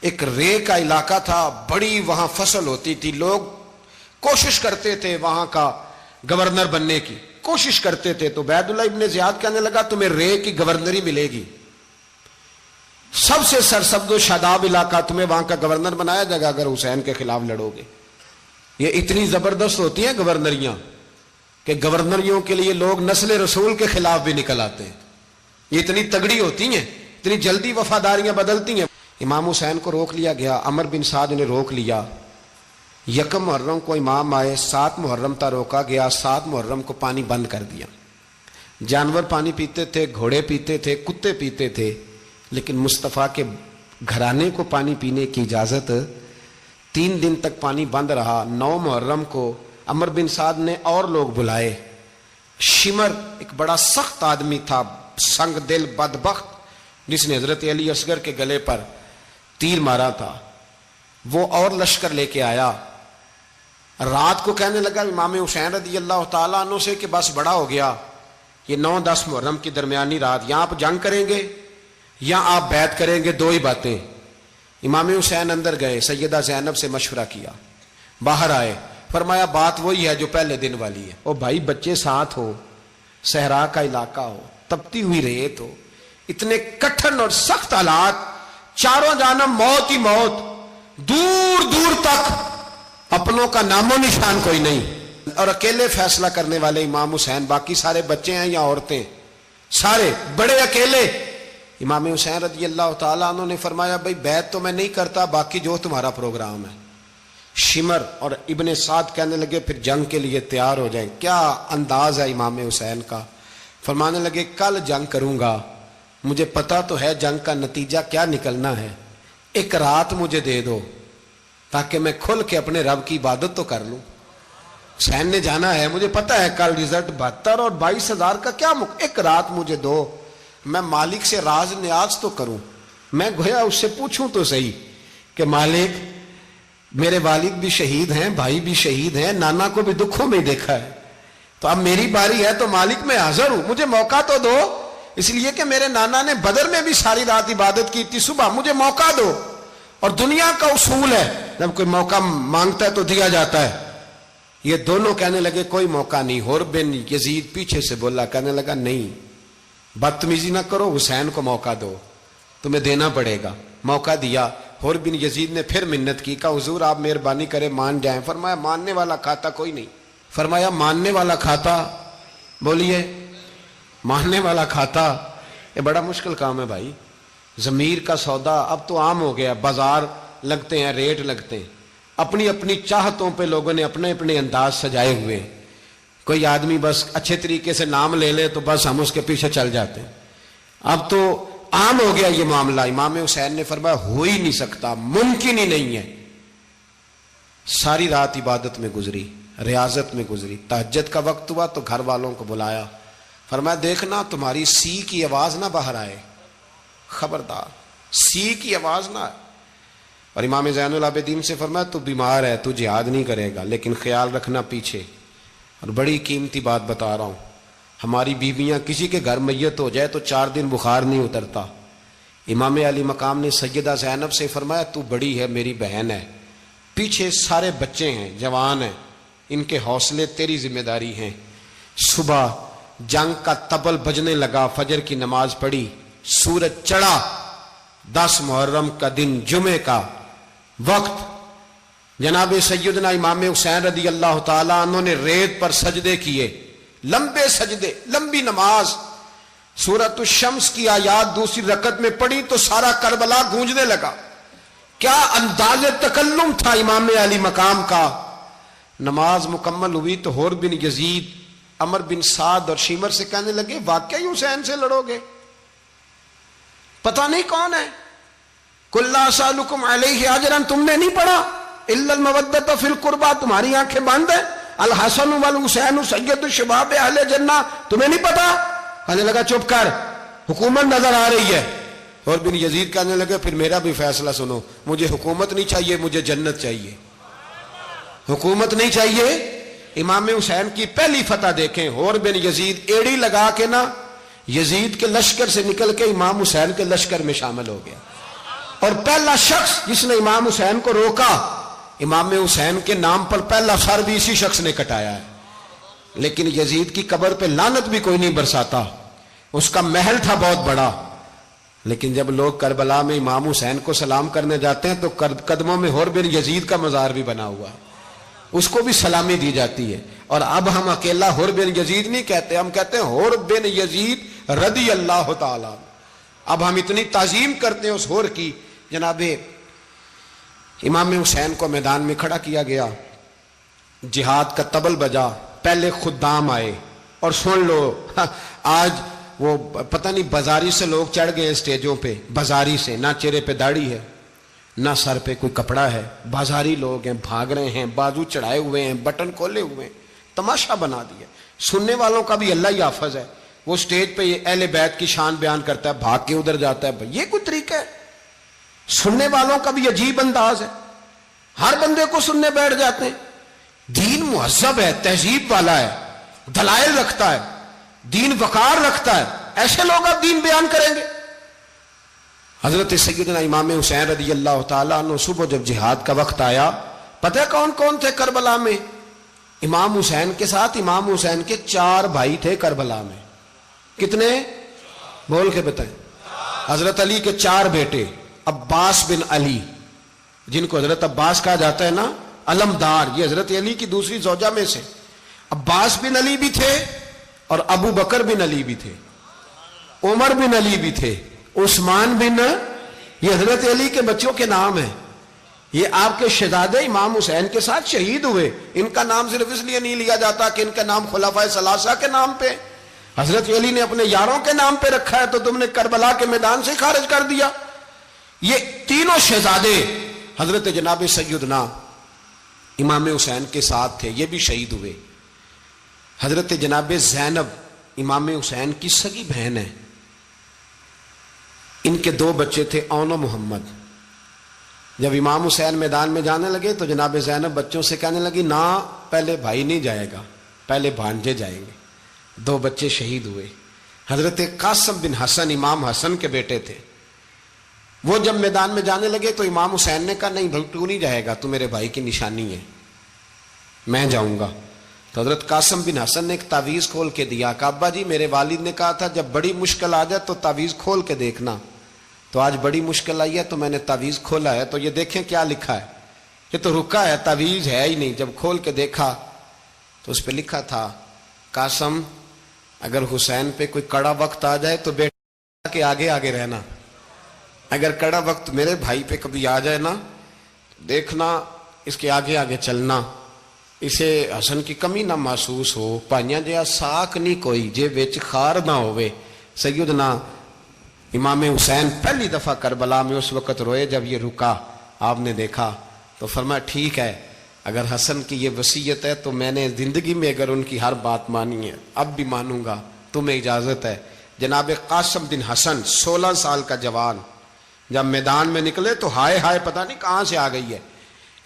Speaker 1: ایک رے کا علاقہ تھا، بڑی وہاں فصل ہوتی تھی، لوگ کوشش کرتے تھے وہاں کا گورنر بننے کی، کوشش کرتے تھے۔ تو عبید اللہ ابن زیاد کہنے لگا تمہیں رے کی گورنری ملے گی، سب سے سرسبز و شاداب علاقہ، تمہیں وہاں کا گورنر بنایا جائے گا اگر حسین کے خلاف لڑو گے۔ یہ اتنی زبردست ہوتی ہیں گورنریاں کہ گورنریوں کے لیے لوگ نسل رسول کے خلاف بھی نکل آتے ہیں، یہ اتنی تگڑی ہوتی ہیں، اتنی جلدی وفاداریاں بدلتی ہیں۔ امام حسین کو روک لیا گیا، عمر بن سعد نے روک لیا۔ 1 محرم کو امام آئے، 7 محرم تا روکا گیا، 7 محرم کو پانی بند کر دیا۔ جانور پانی پیتے تھے، گھوڑے پیتے تھے، کتے پیتے تھے، لیکن مصطفیٰ کے گھرانے کو پانی پینے کی اجازت، 3 دن تک پانی بند رہا۔ 9 محرم کو عمر بن سعد نے اور لوگ بلائے۔ شمر ایک بڑا سخت آدمی تھا، سنگ دل بدبخت، جس نے حضرت علی اصغر کے گلے پر تیر مارا تھا، وہ اور لشکر لے کے آیا۔ رات کو کہنے لگا امام حسین رضی اللہ تعالیٰ عنہ سے کہ بس بڑا ہو گیا، یہ 9-10 محرم کی درمیانی رات، یہاں آپ جنگ کریں گے یا آپ بیعت کریں گے، 2 ہی باتیں۔ امام حسین اندر گئے، سیدہ زینب سے مشورہ کیا، باہر آئے، فرمایا بات وہی ہے جو پہلے دن والی ہے۔ او بھائی بچے ساتھ ہو، صحرا کا علاقہ ہو، تپتی ہوئی ریت ہو، اتنے کٹھن اور سخت حالات، چاروں جانب موت ہی موت، دور دور تک اپنوں کا نام و نشان کوئی نہیں، اور اکیلے فیصلہ کرنے والے امام حسین، باقی سارے بچے ہیں یا عورتیں، سارے بڑے اکیلے۔ امام حسین رضی اللہ تعالیٰ عنہ نے فرمایا بھائی بیعت تو میں نہیں کرتا، باقی جو تمہارا پروگرام ہے۔ شمر اور ابن سعد کہنے لگے پھر جنگ کے لیے تیار ہو جائیں۔ کیا انداز ہے امام حسین کا، فرمانے لگے کل جنگ کروں گا، مجھے پتا تو ہے جنگ کا نتیجہ کیا نکلنا ہے، 1 رات مجھے دے دو تاکہ میں کھل کے اپنے رب کی عبادت تو کر لوں۔ حسین نے جانا ہے، مجھے پتا ہے کل رزلٹ 72 اور 22,000 کا کیا 1 رات مجھے دو، میں مالک سے راز نیاز تو کروں، میں گویا اس سے پوچھوں تو صحیح کہ مالک میرے والد بھی شہید ہیں، بھائی بھی شہید ہیں، نانا کو بھی دکھوں میں دیکھا ہے، تو اب میری باری ہے تو مالک میں حاضر ہوں، مجھے موقع تو دو، اس لیے کہ میرے نانا نے بدر میں بھی ساری رات عبادت کی تھی، صبح مجھے موقع دو۔ اور دنیا کا اصول ہے جب کوئی موقع مانگتا ہے تو دیا جاتا ہے۔ یہ دونوں کہنے لگے کوئی موقع نہیں۔ حر بن یزید پیچھے سے بولا، کہنے لگا نہیں بدتمیزی نہ کرو، حسین کو موقع دو، تمہیں دینا پڑے گا۔ موقع دیا۔ حر بن یزید نے پھر منت کی، کہا حضور آپ مہربانی کریں مان جائیں۔ فرمایا ماننے والا کھاتا کوئی نہیں۔ فرمایا ماننے والا کھاتا، بولیے ماننے والا کھاتا، یہ بڑا مشکل کام ہے بھائی۔ ضمیر کا سودا اب تو عام ہو گیا، بازار لگتے ہیں، ریٹ لگتے ہیں، اپنی اپنی چاہتوں پہ لوگوں نے اپنے اپنے انداز سجائے ہوئے ہیں۔ کوئی آدمی بس اچھے طریقے سے نام لے لے تو بس ہم اس کے پیچھے چل جاتے ہیں۔ اب تو عام ہو گیا یہ معاملہ۔ امام حسین نے فرمایا ہو ہی نہیں سکتا، ممکن ہی نہیں ہے۔ ساری رات عبادت میں گزری، ریاضت میں گزری۔ تہجد کا وقت ہوا تو گھر والوں کو بلایا، فرمایا دیکھنا تمہاری سی کی آواز نہ باہر آئے، خبردار سی کی آواز نہ آئے۔ اور امام زین العابدین سے فرمایا تو بیمار ہے، تو جہاد نہیں کرے گا، لیکن خیال رکھنا پیچھے۔ اور بڑی قیمتی بات بتا رہا ہوں، ہماری بیویاں کسی کے گھر میت ہو جائے تو 4 دن بخار نہیں اترتا، امام علی مقام نے سیدہ زینب سے فرمایا تو بڑی ہے، میری بہن ہے، پیچھے سارے بچے ہیں، جوان ہیں، ان کے حوصلے تیری ذمہ داری ہیں۔ صبح جنگ کا طبل بجنے لگا، فجر کی نماز پڑھی، سورج چڑھا، 10 محرم کا دن، جمعے کا وقت، جناب سیدنا امام حسین رضی اللہ تعالیٰ عنہ نے ریت پر سجدے کیے، لمبے سجدے، لمبی نماز، سورۃ الشمس کی آیات دوسری رکعت میں پڑھی تو سارا کربلا گونجنے لگا۔ کیا انداز تکلم تھا امام علی مقام کا۔ نماز مکمل ہوئی تو حور بن یزید، عمر بن سعد اور شیمر سے کہنے لگے واقعی حسین سے لڑو گے؟ پتہ نہیں کون ہے۔ قل لا اسألکم علیہ اجرا، تم نے نہیں پڑھا؟ الا المودۃ فی القربى، تمہاری آنکھیں بند ہیں۔ الحسن والحسین سید الشباب اہل جنہ، تمہیں نہیں پتا؟ کہنے لگا چپ کر، حکومت نظر آ رہی ہے۔ اور بن یزید کہنے لگے پھر میرا بھی فیصلہ سنو، مجھے حکومت نہیں چاہیے، مجھے جنت چاہیے۔ حکومت نہیں چاہیے۔ امام حسین کی پہلی فتح دیکھیں، اور بن یزید ایڑی لگا کے نا یزید کے لشکر سے نکل کے امام حسین کے لشکر میں شامل ہو گیا، اور پہلا شخص جس نے امام حسین کو روکا، امام حسین کے نام پر پہلا سر بھی اسی شخص نے کٹایا ہے۔ لیکن یزید کی قبر پہ لعنت بھی کوئی نہیں برساتا، اس کا محل تھا بہت بڑا، لیکن جب لوگ کربلا میں امام حسین کو سلام کرنے جاتے ہیں تو قدموں میں حور بن یزید کا مزار بھی بنا ہوا ہے، اس کو بھی سلامی دی جاتی ہے۔ اور اب ہم اکیلا حور بن یزید نہیں کہتے، ہم کہتے ہیں حور بن یزید رضی اللہ تعالی۔ اب ہم اتنی تعظیم کرتے ہیں اس حور کی۔ جناب امام حسین کو میدان میں کھڑا کیا گیا، جہاد کا طبل بجا، پہلے خدام آئے، اور سن لو آج وہ پتہ نہیں بازاری سے لوگ چڑھ گئے اسٹیجوں پہ، بازاری سے، نہ چہرے پہ داڑھی ہے، نہ سر پہ کوئی کپڑا ہے، بازاری لوگ ہیں، بھاگ رہے ہیں، بازو چڑھائے ہوئے ہیں، بٹن کھولے ہوئے ہیں، تماشا بنا دیا۔ سننے والوں کا بھی اللہ ہی حافظ ہے، وہ سٹیج پہ اہل بیت کی شان بیان کرتا ہے، بھاگ کے ادھر جاتا ہے، یہ کوئی طریقہ ہے؟ سننے والوں کا بھی عجیب انداز ہے، ہر بندے کو سننے بیٹھ جاتے ہیں۔ دین مہذب ہے، تہذیب والا ہے، دلائل رکھتا ہے، دین وقار رکھتا ہے، ایسے لوگ اب دین بیان کریں گے؟ حضرت سیدنا امام حسین رضی اللہ تعالیٰ عنہ صبح جب جہاد کا وقت آیا، پتہ ہے کون کون تھے کربلا میں؟ امام حسین کے ساتھ امام حسین کے 4 بھائی تھے کربلا میں۔ کتنے؟ بول کے بتائیں۔ حضرت علی کے 4 بیٹے، عباس بن علی، جن کو حضرت عباس کہا جاتا ہے نا، علمدار، یہ حضرت علی کی دوسری زوجہ میں سے عباس بن علی بھی تھے، اور ابو بکر بن علی بھی تھے، عمر بن علی بھی تھے، عثمان بن، یہ حضرت علی کے بچوں کے نام ہیں۔ یہ آپ کے شہزادے امام حسین کے ساتھ شہید ہوئے، ان کا نام صرف اس لیے نہیں لیا جاتا کہ ان کا نام خلفائے ثلاثہ کے نام پہ، حضرت علی نے اپنے یاروں کے نام پہ رکھا ہے، تو تم نے کربلا کے میدان سے خارج کر دیا۔ یہ تینوں شہزادے حضرت جناب سیدنا امام حسین کے ساتھ تھے، یہ بھی شہید ہوئے۔ حضرت جناب زینب امام حسین کی سگی بہن ہے، ان کے 2 بچے تھے، اون و محمد۔ جب امام حسین میدان میں جانے لگے تو جناب زینب بچوں سے کہنے لگی نہ، پہلے بھائی نہیں جائے گا، پہلے بھانجے جائیں گے۔ 2 بچے شہید ہوئے۔ حضرت قاسم بن حسن امام حسن کے بیٹے تھے، وہ جب میدان میں جانے لگے تو امام حسین نے کہا نہیں بھائی تو نہیں جائے گا، تو میرے بھائی کی نشانی ہے، میں جاؤں گا۔ تو حضرت قاسم بن حسن نے ایک تعویذ کھول کے دیا کہ ابا جی میرے والد نے کہا تھا جب بڑی مشکل آ جائے تو تعویذ کھول کے دیکھنا، تو آج بڑی مشکل آئی ہے تو میں نے تعویذ کھولا ہے، تو یہ دیکھیں کیا لکھا ہے، یہ تو رکا ہے، تعویذ ہے ہی نہیں۔ جب کھول کے دیکھا تو اس پہ لکھا تھا قاسم اگر حسین پہ کوئی کڑا وقت آ جائے تو بیٹا کے آگے آگے رہنا، اگر کڑا وقت میرے بھائی پہ کبھی آ جائے نا دیکھنا اس کے آگے آگے چلنا، اسے حسن کی کمی نہ محسوس ہو، پائیاں جہاں ساک نہیں کوئی جے وچ خار نہ ہوئے۔ سیدنا امام حسین پہلی دفعہ کربلا میں اس وقت روئے جب یہ رکا، آپ نے دیکھا تو فرمایا ٹھیک ہے، اگر حسن کی یہ وصیت ہے تو میں نے زندگی میں اگر ان کی ہر بات مانی ہے اب بھی مانوں گا، تمہیں اجازت ہے۔ جناب قاسم بن حسن 16 سال کا جوان جب میدان میں نکلے تو ہائے ہائے پتہ نہیں کہاں سے آ گئی ہے۔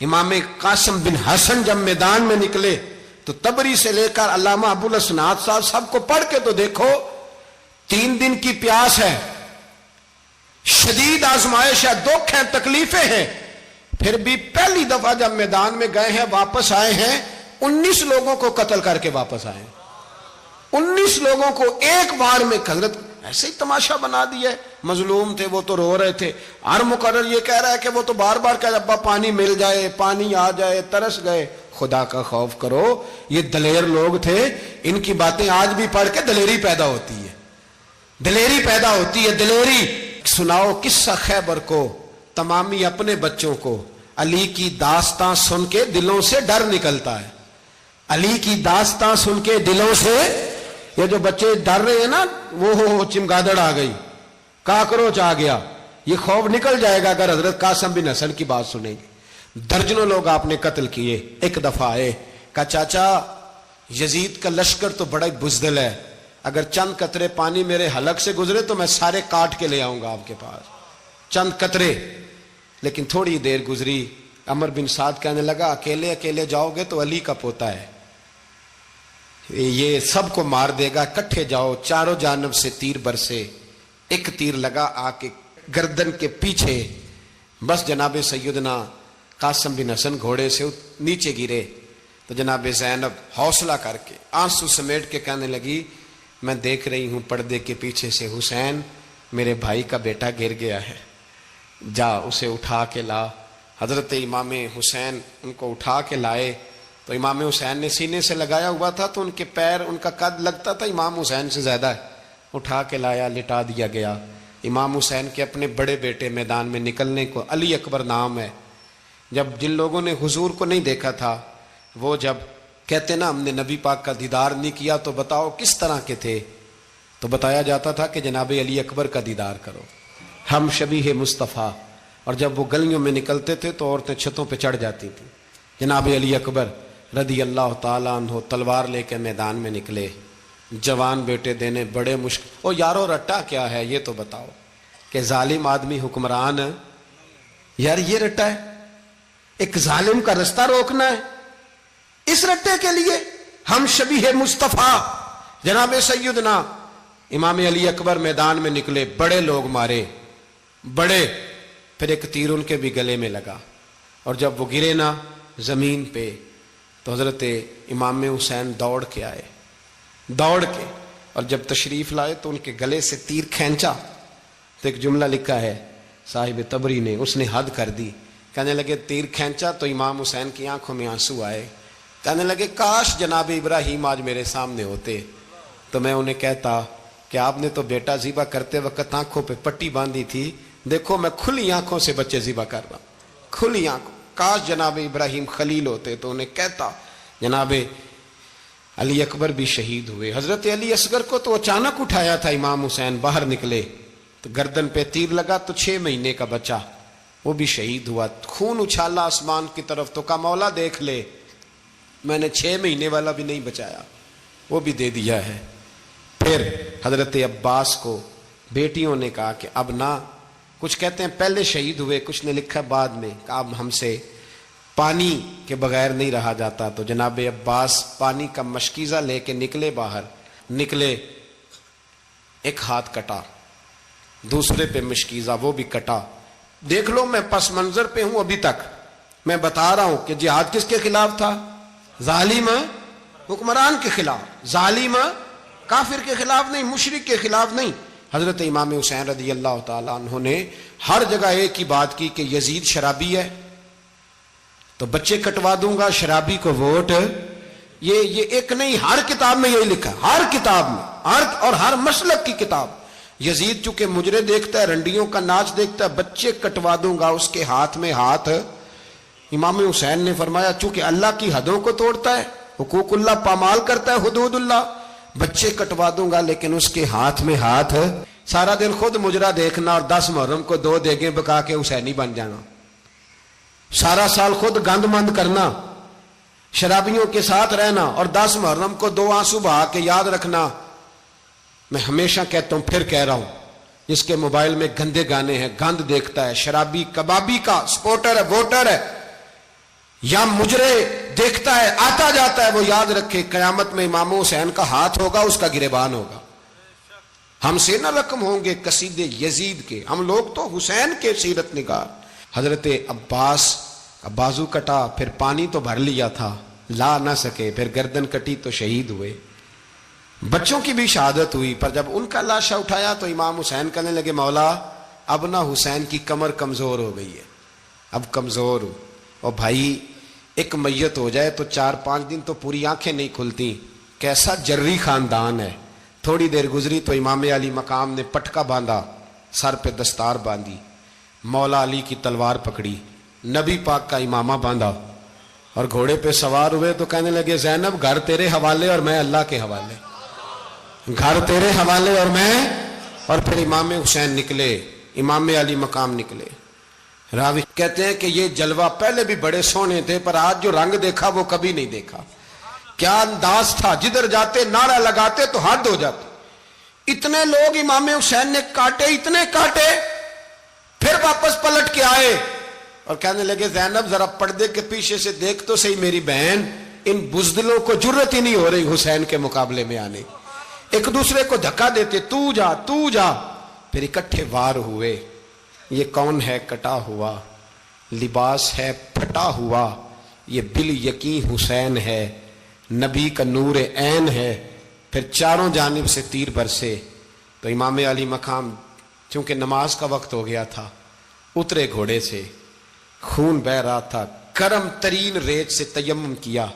Speaker 1: امام قاسم بن حسن جب میدان میں نکلے تو تبری سے لے کر علامہ ابو الاسناد صاحب سب کو پڑھ کے تو دیکھو، 3 دن کی پیاس ہے، شدید آزمائش ہے، دکھ ہیں، تکلیفیں ہیں، پھر بھی پہلی دفعہ جب میدان میں گئے ہیں واپس آئے ہیں 19 لوگوں کو قتل کر کے واپس آئے ہیں۔ 19 لوگوں کو ایک بار میں حضرت ایسے ہی تماشا بنا دیا ہے۔ مظلوم تھے وہ تو رو رہے تھے، ہر مقرر یہ کہہ رہا ہے کہ وہ تو بار بار کہہ ابا پانی مل جائے، پانی آ جائے، ترس گئے۔ خدا کا خوف کرو، یہ دلیر لوگ تھے، ان کی باتیں آج بھی پڑھ کے دلیری پیدا ہوتی ہے، دلیری پیدا ہوتی ہے، دلیری۔ سناؤ قصہ خیبر کو، تمامی اپنے بچوں کو علی کی داستان سن کے دلوں سے ڈر نکلتا ہے، علی کی داستان سن کے دلوں سے یہ جو بچے ڈر رہے ہیں نا، وہ چمگادڑ آ گئی، کاکروچ آ گیا، یہ خوف نکل جائے گا اگر حضرت قاسم بن حسن کی بات سنیں گے۔ درجنوں لوگ آپ نے قتل کیے۔ ایک دفعہ آئے، کہا چاچا یزید کا لشکر تو بڑا بزدل ہے، اگر چند قطرے پانی میرے حلق سے گزرے تو میں سارے کاٹ کے لے آؤں گا آپ کے پاس، چند قطرے۔ لیکن تھوڑی دیر گزری، عمر بن سعد کہنے لگا اکیلے اکیلے جاؤ گے تو علی کا پوتا ہے، یہ سب کو مار دے گا، کٹھے جاؤ۔ چاروں جانب سے تیر برسے، ایک تیر لگا آ کے گردن کے پیچھے، بس جناب سیدنا قاسم بن حسن گھوڑے سے نیچے گرے تو جناب زینب حوصلہ کر کے آنسو سمیٹ کے کہنے لگی میں دیکھ رہی ہوں پردے کے پیچھے سے حسین میرے بھائی کا بیٹا گر گیا ہے، جا اسے اٹھا کے لا۔ حضرت امام حسین ان کو اٹھا کے لائے تو امام حسین نے سینے سے لگایا ہوا تھا تو ان کے پیر، ان کا قد لگتا تھا امام حسین سے زیادہ ہے، اٹھا کے لایا، لٹا دیا گیا۔ امام حسین کے اپنے بڑے بیٹے میدان میں نکلنے کو، علی اکبر نام ہے، جب جن لوگوں نے حضور کو نہیں دیکھا تھا وہ جب کہتے نا ہم نے نبی پاک کا دیدار نہیں کیا تو بتاؤ کس طرح کے تھے، تو بتایا جاتا تھا کہ جناب علی اکبر کا دیدار کرو، ہم شبیہ مصطفیٰ۔ اور جب وہ گلیوں میں نکلتے تھے تو عورتیں چھتوں پہ چڑھ جاتی تھیں۔ جناب علی اکبر رضی اللہ تعالیٰ عنہ تلوار لے کے میدان میں نکلے، جوان بیٹے دینے بڑے مشکل۔ او یارو رٹا کیا ہے یہ تو بتاؤ، کہ ظالم آدمی حکمران، یار یہ رٹا ہے، ایک ظالم کا رستہ روکنا ہے، اس رٹے کے لیے ہم شبیہ مصطفیٰ۔ جناب سیدنا امام علی اکبر میدان میں نکلے، بڑے لوگ مارے، بڑے، پھر ایک تیر ان کے بھی گلے میں لگا، اور جب وہ گرے نا زمین پہ تو حضرت امام حسین دوڑ کے آئے، دوڑ کے، اور جب تشریف لائے تو ان کے گلے سے تیر کھینچا تو ایک جملہ لکھا ہے صاحب تبری نے، اس نے حد کر دی، کہنے لگے تیر کھینچا تو امام حسین کی آنکھوں میں آنسو آئے، کہنے لگے کاش جناب ابراہیم آج میرے سامنے ہوتے تو میں انہیں کہتا کہ آپ نے تو بیٹا ذبح کرتے وقت آنکھوں پہ پٹی باندھی تھی، دیکھو میں کھلی آنکھوں سے بچے ذبح کر رہا ہوں، کھلی آنکھوں، کاش جناب ابراہیم خلیل ہوتے تو انہیں کہتا۔ جناب علی اکبر بھی شہید ہوئے۔ حضرت علی اصغر کو تو اچانک اٹھایا تھا امام حسین، باہر نکلے تو گردن پہ تیر لگا تو 6 مہینے کا بچہ وہ بھی شہید ہوا، خون اچھالا آسمان کی طرف تو کہا مولا دیکھ لے میں نے 6 مہینے والا بھی نہیں بچایا، وہ بھی دے دیا ہے۔ پھر حضرت عباس کو بیٹیوں نے کہا کہ اب نہ، کچھ کہتے ہیں پہلے شہید ہوئے، کچھ نے لکھا بعد میں، کہ اب ہم سے پانی کے بغیر نہیں رہا جاتا، تو جناب عباس پانی کا مشکیزہ لے کے نکلے، باہر نکلے، ایک ہاتھ کٹا، دوسرے پہ مشکیزہ وہ بھی کٹا۔ دیکھ لو میں پس منظر پہ ہوں ابھی تک، میں بتا رہا ہوں کہ جہاد کس کے خلاف تھا؟ ظالم حکمران کے خلاف، ظالم کافر کے خلاف نہیں، مشرک کے خلاف نہیں۔ حضرت امام حسین رضی اللہ تعالیٰ عنہ نے ہر جگہ ایک ہی بات کی کہ یزید شرابی ہے تو بچے کٹوا دوں گا، شرابی کو ووٹ۔ یہ ایک نہیں، ہر کتاب میں یہی لکھا، ہر کتاب میں، اور ہر مسلک کی کتاب۔ یزید چونکہ مجرے دیکھتا ہے، رنڈیوں کا ناچ دیکھتا ہے، بچے کٹوا دوں گا، اس کے ہاتھ میں ہاتھ۔ امام حسین نے فرمایا چونکہ اللہ کی حدوں کو توڑتا ہے، حقوق اللہ پامال کرتا ہے، حدود اللہ، بچے کٹوا دوں گا لیکن اس کے ہاتھ میں ہاتھ۔ سارا دن خود مجرا دیکھنا اور 10 محرم کو 2 دیگیں پکا کے حسینی بن جانا، سارا سال خود گند مند کرنا، شرابیوں کے ساتھ رہنا، اور 10 محرم کو 2 آنسو بہا کے یاد رکھنا۔ میں ہمیشہ کہتا ہوں، پھر کہہ رہا ہوں، جس کے موبائل میں گندے گانے ہیں، گند دیکھتا ہے، شرابی کبابی کا سپورٹر ہے، ووٹر ہے، یا مجرے دیکھتا ہے آتا جاتا ہے، وہ یاد رکھے قیامت میں امام حسین کا ہاتھ ہوگا، اس کا گریبان ہوگا۔
Speaker 2: ہم سے نہ رقم ہوں گے قصیدے یزید کے، ہم لوگ تو حسین کے سیرت نگار۔ حضرت عباس کا بازو کٹا، پھر پانی تو بھر لیا تھا، لا نہ سکے، پھر گردن کٹی تو شہید ہوئے۔ بچوں کی بھی شہادت ہوئی، پر جب ان کا لاشا اٹھایا تو امام حسین کہنے لگے مولا اب نہ حسین کی کمر کمزور ہو گئی ہے، اب کمزور ہو۔ اور بھائی ایک میت ہو جائے تو 4-5 دن تو پوری آنکھیں نہیں کھلتی، کیسا جری خاندان ہے۔ تھوڑی دیر گزری تو امام علی مقام نے پٹکا باندھا، سر پہ دستار باندھی، مولا علی کی تلوار پکڑی، نبی پاک کا امامہ باندھا اور گھوڑے پہ سوار ہوئے تو کہنے لگے زینب گھر تیرے حوالے اور میں اللہ کے حوالے، گھر تیرے حوالے اور میں۔ اور پھر امام حسین نکلے، امام علی مقام نکلے۔ راوی کہتے ہیں کہ یہ جلوہ پہلے بھی بڑے سونے تھے، پر آج جو رنگ دیکھا وہ کبھی نہیں دیکھا۔ کیا انداز تھا، جدھر جاتے نعرہ لگاتے تو حد ہو جاتے۔ اتنے لوگ امام حسین نے کاٹے، اتنے کاٹے، پھر واپس پلٹ کے آئے اور کہنے لگے زینب ذرا پردے کے پیچھے سے دیکھ تو صحیح میری بہن، ان بزدلوں کو جرت ہی نہیں ہو رہی حسین کے مقابلے میں آنے، ایک دوسرے کو دھکا دیتے، تو جا تو جا۔ پھر اکٹھے وار ہوئے۔ یہ کون ہے کٹا ہوا، لباس ہے پھٹا ہوا، یہ بال یقین حسین ہے، نبی کا نور عین ہے۔ پھر چاروں جانب سے تیر برسے تو امام علی مقام چونکہ نماز کا وقت ہو گیا تھا، اترے گھوڑے سے، خون بہ رہا تھا، گرم ترین ریت سے تیمم کیا،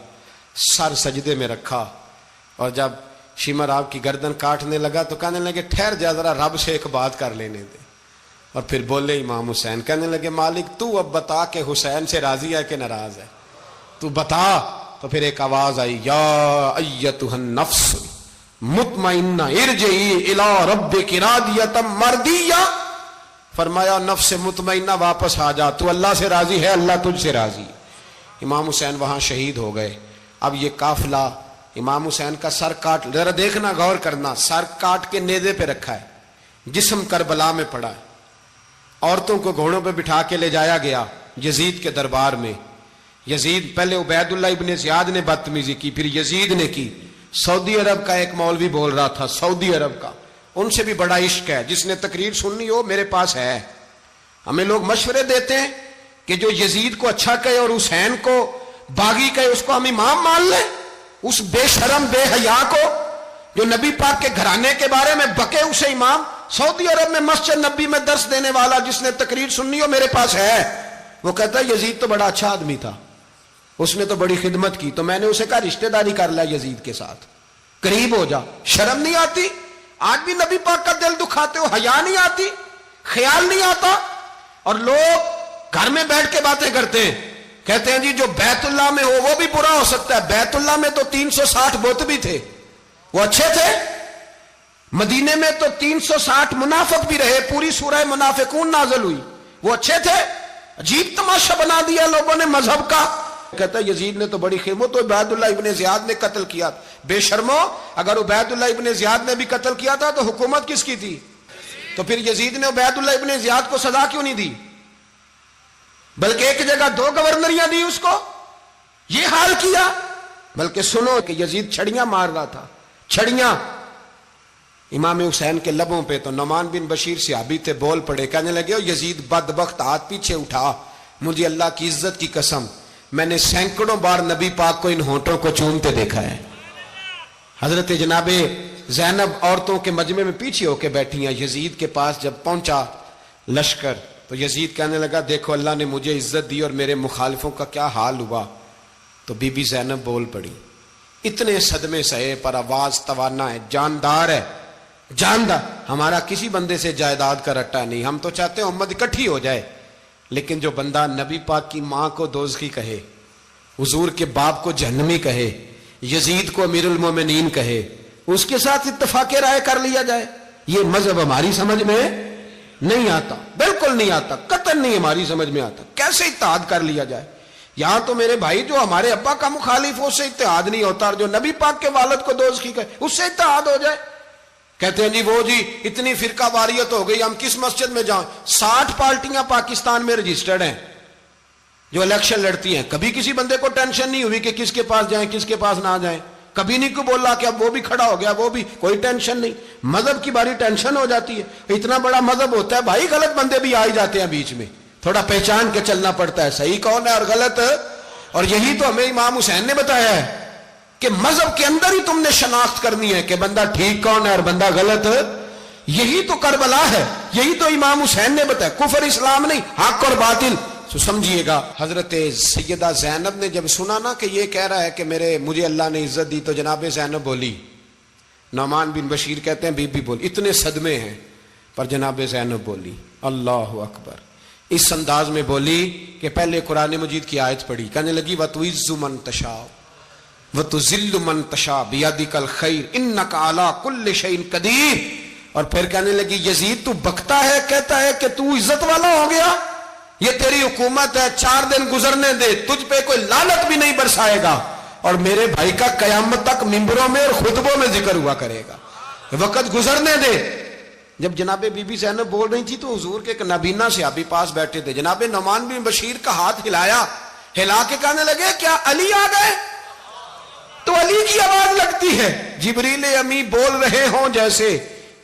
Speaker 2: سر سجدے میں رکھا، اور جب شمر آپ کی گردن کاٹنے لگا تو کہنے لگے ٹھہر جا ذرا رب سے ایک بات کر لینے دے۔ اور پھر بولے امام حسین، کہنے لگے مالک تو اب بتا کہ حسین سے راضی ہے کہ ناراض ہے، تو بتا۔ تو پھر ایک آواز آئی، یا ایتھا النفس مطمئنہ ارجعی الی ربک راضیۃ مرضیہ، فرمایا نفس مطمئنہ واپس آ جا، تو اللہ سے راضی ہے، اللہ تجھ سے راضی۔ امام حسین وہاں شہید ہو گئے۔ اب یہ قافلہ امام حسین کا سر کاٹ، ذرا دیکھنا غور کرنا، سر کاٹ کے نیزے پہ رکھا ہے، جسم کربلا میں پڑا ہے، عورتوں کو گھوڑوں پہ بٹھا کے لے جایا گیا یزید کے دربار میں۔ یزید پہلے عبید اللہ ابن زیاد نے بدتمیزی کی، پھر یزید نے کی۔ سعودی عرب کا ایک مولوی بول رہا تھا، سعودی عرب کا، ان سے بھی بڑا عشق ہے، جس نے تقریر سننی ہو میرے پاس ہے۔ ہمیں لوگ مشورے دیتے ہیں کہ جو یزید کو اچھا کہے اور حسین کو باغی کہے اس کو ہم امام مان لیں، اس بے شرم بے حیا کو جو نبی پاک کے گھرانے کے بارے میں بکے اسے امام۔ سعودی عرب میں مسجد نبی میں درس دینے والا جس نے تقریر سننی ہو میرے پاس ہے، وہ کہتا ہے یزید تو بڑا اچھا آدمی تھا، اس نے تو بڑی خدمت کی، تو میں نے اسے کہا رشتہ داری کر لیا یزید کے ساتھ، قریب ہو جا۔ شرم نہیں آتی؟ آج بھی نبی پاک کا دل دکھاتے ہو، حیا نہیں آتی، خیال نہیں آتا؟ اور لوگ گھر میں بیٹھ کے باتیں کرتے ہیں، کہتے ہیں جی جو بیت اللہ میں ہو وہ بھی برا ہو سکتا ہے۔ بیت اللہ میں تو 360 بت بھی تھے، وہ اچھے تھے۔ مدینے میں تو 360 منافق بھی رہے، پوری سورہ منافقون نازل ہوئی، وہ اچھے تھے۔ عجیب تماشا بنا دیا لوگوں نے مذہب کا۔ کہتا ہے یزید نے تو بڑی خدمت، تو عبید اللہ ابن زیاد نے قتل کیا۔ بے شرمو، اگر عبید اللہ ابن زیاد نے بھی قتل کیا تھا تو حکومت کس کی تھی؟ تو پھر یزید نے عبید اللہ ابن زیاد کو سزا کیوں نہیں دی، بلکہ ایک جگہ 2 گورنریاں دی اس کو؟ یہ حال کیا۔ بلکہ سنو کہ یزید چھڑیاں مار رہا تھا، چھڑیاں امام حسین کے لبوں پہ۔ تو نعمان بن بشیر صحابی تھے، بول پڑے، کہنے لگے یزید بدبخت ہاتھ پیچھے اٹھا، مجھے اللہ کی عزت کی قسم میں نے سینکڑوں بار نبی پاک کو ان ہونٹوں کو چومتے دیکھا ہے۔ حضرت جناب زینب عورتوں کے مجمع میں پیچھے ہو کے بیٹھی ہیں۔ یزید کے پاس جب پہنچا لشکر تو یزید کہنے لگا دیکھو اللہ نے مجھے عزت دی اور میرے مخالفوں کا کیا حال ہوا۔ تو بی بی زینب بول پڑی، اتنے صدمے سہے پر آواز توانا ہے، جاندار ہے، جاندار۔ ہمارا کسی بندے سے جائیداد کا رٹا نہیں، ہم تو چاہتے ہیں امت اکٹھی ہو جائے، لیکن جو بندہ نبی پاک کی ماں کو دوزخی کہے، حضور کے باپ کو جہنمی کہے، یزید کو امیر المومنین کہے، اس کے ساتھ اتفاق رائے کر لیا جائے، یہ مذہب ہماری سمجھ میں نہیں آتا، بالکل نہیں آتا، قطعاً نہیں ہماری سمجھ میں آتا۔ کیسے اتحاد کر لیا جائے؟ یہاں تو میرے بھائی جو ہمارے ابا کا مخالف ہو اس سے اتحاد نہیں ہوتا، اور جو نبی پاک کے والد کو دوزخی کہے اس سے اتحاد ہو جائے۔ کہتے ہیں جی وہ جی اتنی فرقہ واریت ہو گئی، ہم کس مسجد میں جائیں؟ 60 پارٹیاں پاکستان میں رجسٹرڈ ہیں جو الیکشن لڑتی ہیں، کبھی کسی بندے کو ٹینشن نہیں ہوئی کہ کس کے پاس جائیں کس کے پاس نہ جائیں۔ کبھی نہیں کوئی بولا کہ اب وہ بھی کھڑا ہو گیا, وہ بھی, کوئی ٹینشن نہیں. مذہب کی باری ٹینشن ہو جاتی ہے. اتنا بڑا مذہب ہوتا ہے بھائی, غلط بندے بھی آ ہی جاتے ہیں بیچ میں, تھوڑا پہچان کے چلنا پڑتا ہے صحیح کون ہے اور غلط. اور یہی تو ہمیں امام حسین نے بتایا ہے کہ مذہب کے اندر ہی تم نے شناخت کرنی ہے کہ بندہ ٹھیک کون ہے اور بندہ غلط. یہی تو کربلا ہے, یہی تو امام حسین نے بتایا, کفر اسلام نہیں, حق اور باطل. تو سمجھیے گا, حضرت سیدہ زینب نے جب سنا نا کہ یہ کہہ رہا ہے کہ مجھے اللہ نے عزت دی, تو جناب زینب بولی, نعمان بن بشیر کہتے ہیں بی بی بولی, اتنے صدمے ہیں پر جناب زینب بولی اللہ اکبر, اس انداز میں بولی کہ پہلے قرآن مجید کی آیت پڑھی, کہنے لگی وَتُعِزُّ مَن تَشَاءُ وَتُذِلُّ مَن تَشَاءُ بِيَدِكَ الْخَيْرُ إِنَّكَ عَلَىٰ كُلِّ شَيْءٍ قَدِيرٌ. اور پھر کہنے لگی یزید تو بکتا ہے, کہتا ہے کہ تو عزت والا ہو گیا, یہ تیری حکومت ہے, 4 دن گزرنے دے, تجھ پہ کوئی لعنت بھی نہیں برسائے گا, اور میرے بھائی کا قیامت تک ممبروں میں اور خطبوں میں ذکر ہوا کرے گا, وقت گزرنے دے. جب جناب بی بی زینب بول رہی تھی تو حضور کے ایک نابینا صحابی پاس بیٹھے تھے, جناب نعمان بن بشیر کا ہاتھ ہلایا, ہلا کے کہنے لگے کیا علی آ گئے؟ تو علی کی آواز لگتی ہے, جبریل امی بول رہے ہوں جیسے,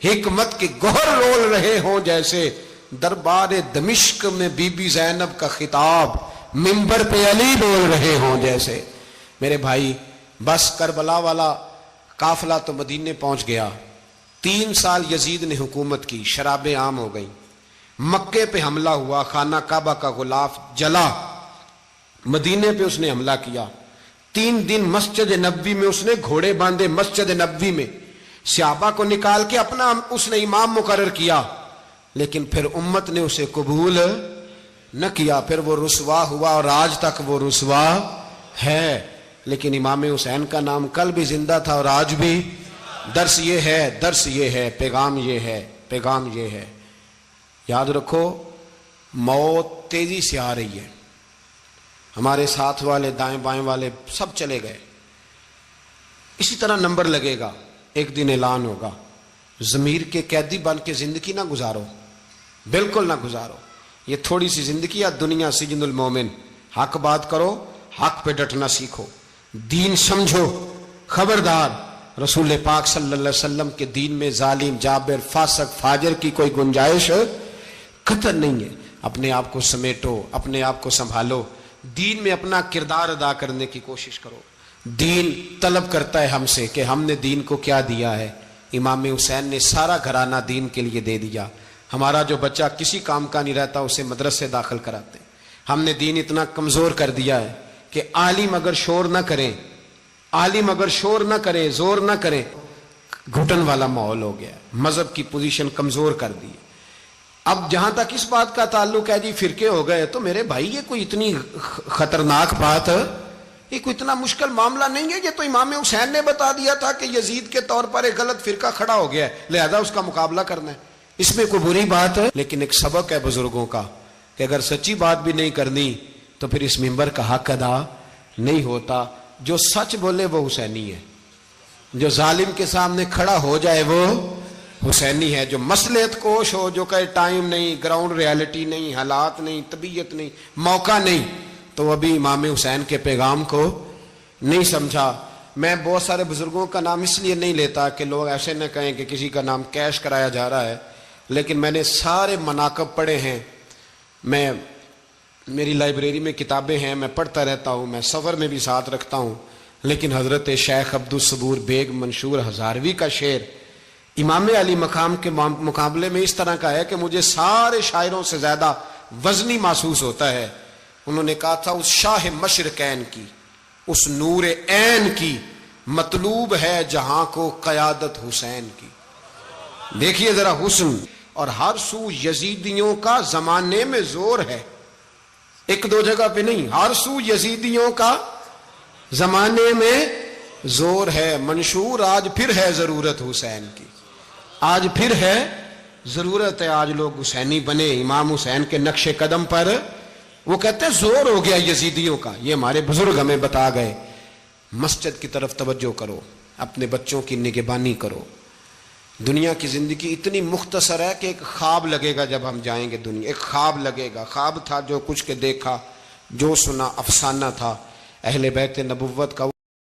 Speaker 2: حکمت کے گوہر رول رہے ہوں جیسے, دربار دمشق میں بی بی زینب کا خطاب منبر پہ علی بول رہے ہوں جیسے. میرے بھائی بس کربلا والا قافلہ تو مدینے پہنچ گیا, 3 سال یزید نے حکومت کی, شرابیں عام ہو گئیں, مکے پہ حملہ ہوا, خانہ کعبہ کا غلاف جلا, مدینے پہ اس نے حملہ کیا, 3 دن مسجد نبوی میں اس نے گھوڑے باندھے, مسجد نبوی میں صحابہ کو نکال کے اپنا اس نے امام مقرر کیا, لیکن پھر امت نے اسے قبول نہ کیا, پھر وہ رسوا ہوا اور آج تک وہ رسوا ہے. لیکن امام حسین کا نام کل بھی زندہ تھا اور آج بھی. درس یہ ہے, پیغام یہ ہے, پیغام یہ ہے, یاد رکھو موت تیزی سے آ رہی ہے. ہمارے ساتھ والے دائیں بائیں والے سب چلے گئے, اسی طرح نمبر لگے گا, ایک دن اعلان ہوگا. ضمیر کے قیدی بن کے زندگی نہ گزارو, بالکل نہ گزارو. یہ تھوڑی سی زندگی ہے, دنیا سجن المومن. حق بات کرو, حق پہ ڈٹنا سیکھو, دین سمجھو. خبردار, رسول پاک صلی اللہ علیہ وسلم کے دین میں ظالم, جابر, فاسق, فاجر کی کوئی گنجائش قطع نہیں ہے. اپنے آپ کو سمیٹو, اپنے آپ کو سنبھالو, دین میں اپنا کردار ادا کرنے کی کوشش کرو. دین طلب کرتا ہے ہم سے کہ ہم نے دین کو کیا دیا ہے. امام حسین نے سارا گھرانہ دین کے لیے دے دیا. ہمارا جو بچہ کسی کام کا نہیں رہتا اسے مدرسے داخل کراتے. ہم نے دین اتنا کمزور کر دیا ہے کہ عالم اگر شور نہ کریں, عالم اگر شور نہ کریں, زور نہ کریں, گھٹن والا ماحول ہو گیا. مذہب کی پوزیشن کمزور کر دی. اب جہاں تک اس بات کا تعلق ہے جی فرقے ہو گئے, تو میرے بھائی یہ کوئی اتنی خطرناک بات, یہ کوئی اتنا مشکل معاملہ نہیں ہے. یہ تو امام حسین نے بتا دیا تھا کہ یزید کے طور پر ایک غلط فرقہ کھڑا ہو گیا ہے, لہذا اس کا مقابلہ کرنا ہے. اس میں کوئی بری بات ہے, لیکن ایک سبق ہے بزرگوں کا کہ اگر سچی بات بھی نہیں کرنی تو پھر اس منبر کا حق ادا نہیں ہوتا. جو سچ بولے وہ حسینی ہے, جو ظالم کے سامنے کھڑا ہو جائے وہ حسینی ہے. جو مصلحت کوش ہو, جو کہے ٹائم نہیں, گراؤنڈ ریالٹی نہیں, حالات نہیں, طبیعت نہیں, موقع نہیں, تو ابھی امام حسین کے پیغام کو نہیں سمجھا. میں بہت سارے بزرگوں کا نام اس لیے نہیں لیتا کہ لوگ ایسے نہ کہیں کہ کسی کا نام کیش کرایا جا رہا ہے, لیکن میں نے سارے مناقب پڑھے ہیں. میری لائبریری میں کتابیں ہیں, میں پڑھتا رہتا ہوں, میں سفر میں بھی ساتھ رکھتا ہوں. لیکن حضرت شیخ عبدالصبور بیگ منشور ہزاروی کا شعر امام علی مقام کے مقابلے میں اس طرح کا ہے کہ مجھے سارے شاعروں سے زیادہ وزنی محسوس ہوتا ہے. انہوں نے کہا تھا اس شاہ مشرقین کی, اس نور عین کی, مطلوب ہے جہاں کو قیادت حسین کی. دیکھیے ذرا حسن. اور ہر سو یزیدیوں کا زمانے میں زور ہے, ایک دو جگہ پہ نہیں, ہر سو یزیدیوں کا زمانے میں زور ہے. منشور آج پھر ہے ضرورت حسین کی, آج پھر ہے ضرورت ہے, آج لوگ حسینی بنے, امام حسین کے نقش قدم پر. وہ کہتے ہیں زور ہو گیا یزیدیوں کا, یہ ہمارے بزرگ ہمیں بتا گئے. مسجد کی طرف توجہ کرو, اپنے بچوں کی نگہبانی کرو. دنیا کی زندگی اتنی مختصر ہے کہ ایک خواب لگے گا جب ہم جائیں گے دنیا, ایک خواب لگے گا. خواب تھا جو کچھ کے دیکھا, جو سنا افسانہ تھا اہل بیت نبوت کا.